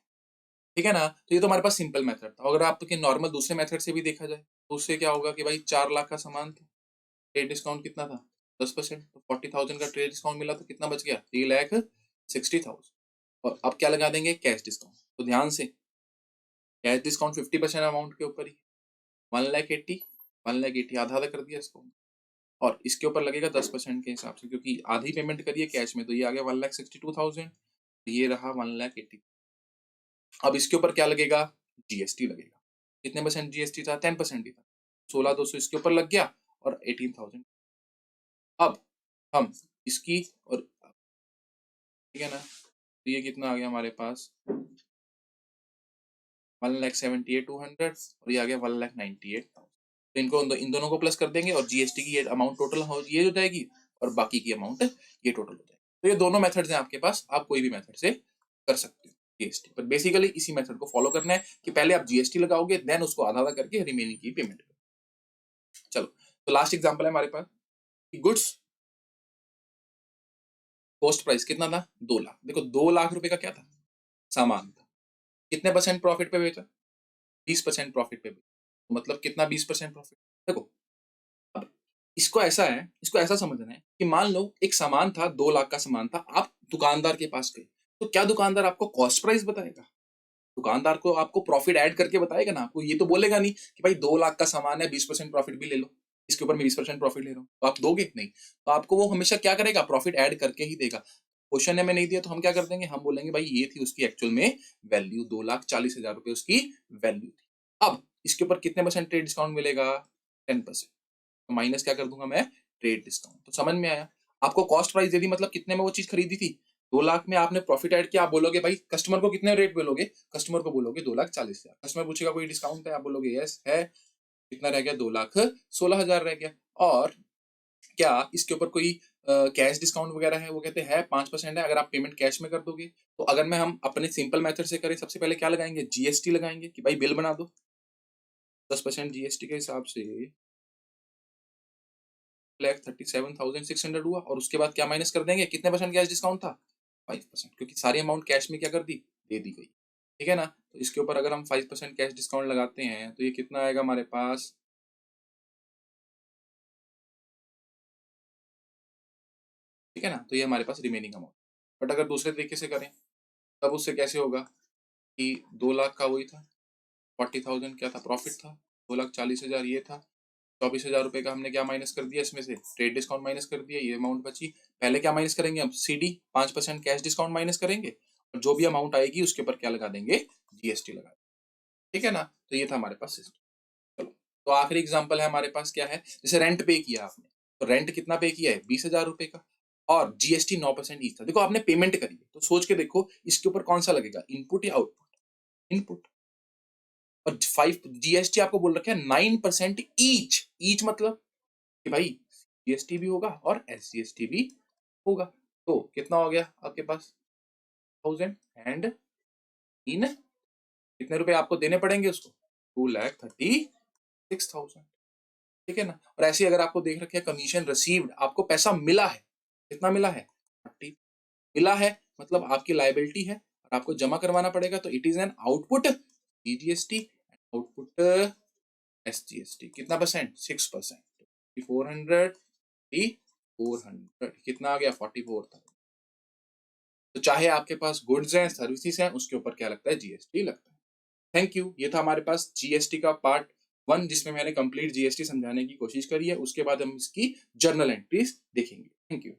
ठीक है ना? तो ये तो हमारे पास सिंपल मेथड था। अगर आपके नॉर्मल दूसरे मेथड से भी देखा जाए तो उससे क्या होगा कि भाई 4 लाख का सामान था, ट्रेड डिस्काउंट कितना था? 10%, तो 40,000 का ट्रेड डिस्काउंट मिला, तो कितना बच गया? 3,60,000। और अब क्या लगा देंगे? Cash discount. तो ध्यान से, कैश डिस्काउंट 50% अमाउंट के ऊपर ही, 1,80,000, 1,80,000 आधा आधा कर दिया इसको, और इसके ऊपर लगेगा 10% के हिसाब से, क्योंकि आधी पेमेंट करिए कैश में, तो ये आ गया 1,62,000, ये रहा 1,80,000। अब इसके ऊपर क्या लगेगा? जीएसटी लगेगा। कितने परसेंट जीएसटी था? 10% ही था। 16,200 इसके ऊपर लग गया, और 18,000। अब हम इसकी और, ठीक है ना? तो ये कितना आ गया हमारे पास? 1,78,200, और ये आ गया 1,98,000। तो इनको इन दोनों को प्लस कर देंगे, और जीएसटी की ये अमाउंट टोटल ये हो जाएगी, और बाकी की अमाउंट ये टोटल हो जाएगी। तो ये दोनों मेथड्स हैं आपके पास, आप कोई भी मेथड से कर सकते हो जीएसटी, पर बेसिकली इसी मेथड को फॉलो करना है कि पहले आप जीएसटी लगाओगे, देन उसको आधा आधा करके रिमेनिंग की पेमेंट करो। चलो, तो लास्ट एग्जांपल है हमारे पास, गुड्स कॉस्ट प्राइस कितना था? 2 लाख। देखो 2 लाख रुपए का क्या था? सामान था। कितने परसेंट प्रॉफिट पे बेचा? 20% प्रॉफिट पे बेचा। मतलब कितना? 20% प्रॉफिट। देखो, अब इसको ऐसा है, इसको ऐसा समझना है कि मान लो एक सामान था, 2 लाख का सामान था, आप दुकानदार के पास गए, तो क्या दुकानदार आपको कॉस्ट प्राइस बताएगा? दुकानदार को आपको प्रॉफिट ऐड करके बताएगा ना, आपको ये तो बोलेगा नहीं कि भाई 2 लाख का सामान है, 20% प्रॉफिट भी ले लो, इसके ऊपर मैं 20% प्रॉफिट ले रहा हूँ, तो आप दोगे नहीं। तो आपको वो हमेशा क्या करेगा, प्रॉफिट ऐड करके ही देगा। क्वेश्चन में नहीं दिया तो हम क्या कर देंगे, हम बोलेंगे भाई ये थी उसकी एक्चुअल में वैल्यू, 2,40,000 रुपए उसकी वैल्यू थी। अब इसके ऊपर कितने परसेंट ट्रेड डिस्काउंट मिलेगा, 10%। तो माइनस क्या कर दूंगा मैं, ट्रेड डिस्काउंट। तो समझ में आया। आपको कॉस्ट प्राइस दे दी, मतलब कितने में वो चीज खरीदी थी, 2 लाख में आपने प्रॉफिट ऐड किया। आप बोलोगे भाई कस्टमर को कितने रेट बोलोगे, कस्टमर को बोलोगे 2,40,000। कस्टमर पूछेगा कोई डिस्काउंट है, आप बोलोगे यस है। कितना रह गया, 2,16,000 रह गया। और क्या इसके ऊपर कोई कैश डिस्काउंट वगैरह है, वो कहते हैं 5% है अगर आप पेमेंट कैश में कर दोगे। तो अगर मैं हम अपने सिंपल मेथड से करें, सबसे पहले क्या लगाएंगे, जीएसटी लगाएंगे कि भाई बिल बना दो। 10% जीएसटी के हिसाब से 1,37,600 हुआ। और उसके बाद क्या माइनस कर देंगे, कितने परसेंट कैश डिस्काउंट था, 5%, क्योंकि सारी अमाउंट कैश में क्या कर दी, दे दी गई। ठीक है ना। तो इसके ऊपर अगर हम 5% कैश डिस्काउंट लगाते हैं तो ये कितना आएगा हमारे पास, ठीक है ना। तो ये हमारे पास रिमेनिंग अमाउंट। बट अगर दूसरे तरीके से करें तब उससे कैसे होगा कि 2 लाख का वही था, 40,000 क्या था प्रॉफिट था, 2,40,000 ये था, 24,000 रुपए का हमने क्या माइनस कर दिया, इसमें से ट्रेड डिस्काउंट माइनस कर दिया, ये अमाउंट बची। पहले क्या माइनस करेंगे हम, सीडी 5% कैश डिस्काउंट माइनस करेंगे, और जो भी अमाउंट आएगी उसके ऊपर क्या लगा देंगे, जीएसटी लगा देंगे। ठीक है ना। तो ये था हमारे पास सिस्टम। चलो, तो आखिरी एग्जांपल है हमारे पास, क्या है, जैसे रेंट पे किया आपने, तो रेंट कितना पे किया है, 20,000 रुपए का, और जीएसटी 9% ईच था। देखो आपने पेमेंट करी है, तो सोच के देखो इसके ऊपर कौन सा लगेगा, इनपुट या आउटपुट, इनपुट। और 5 जीएसटी आपको बोल रखा है 9% ईच, ईच मतलब कि भाई जीएसटी भी होगा और एसजीएसटी भी होगा। तो कितना हो गया आपके पास, 1000 एंड इन कितने रुपए आपको देने पड़ेंगे उसको, 2,36,000। ठीक है ना। और ऐसे अगर आपको देख रखे कमीशन रिसीव्ड, आपको पैसा मिला है, कितना मिला है, 30 मिला है, मतलब आपकी लाइबिलिटी है और आपको जमा करवाना पड़ेगा। तो it is an output CGST, output SGST. कितना परसेंट, 6%। 400, 400 कितना आ गया, 44,000। तो चाहे आपके पास गुड्स हैं सर्विसेज हैं, उसके ऊपर क्या लगता है, जीएसटी लगता है। Thank you. ये था हमारे पास जीएसटी का पार्ट 1, जिसमें मैंने कंप्लीट जीएसटी समझाने की कोशिश करी है। उसके बाद हम इसकी जर्नल एंट्रीज देखेंगे। Thank you.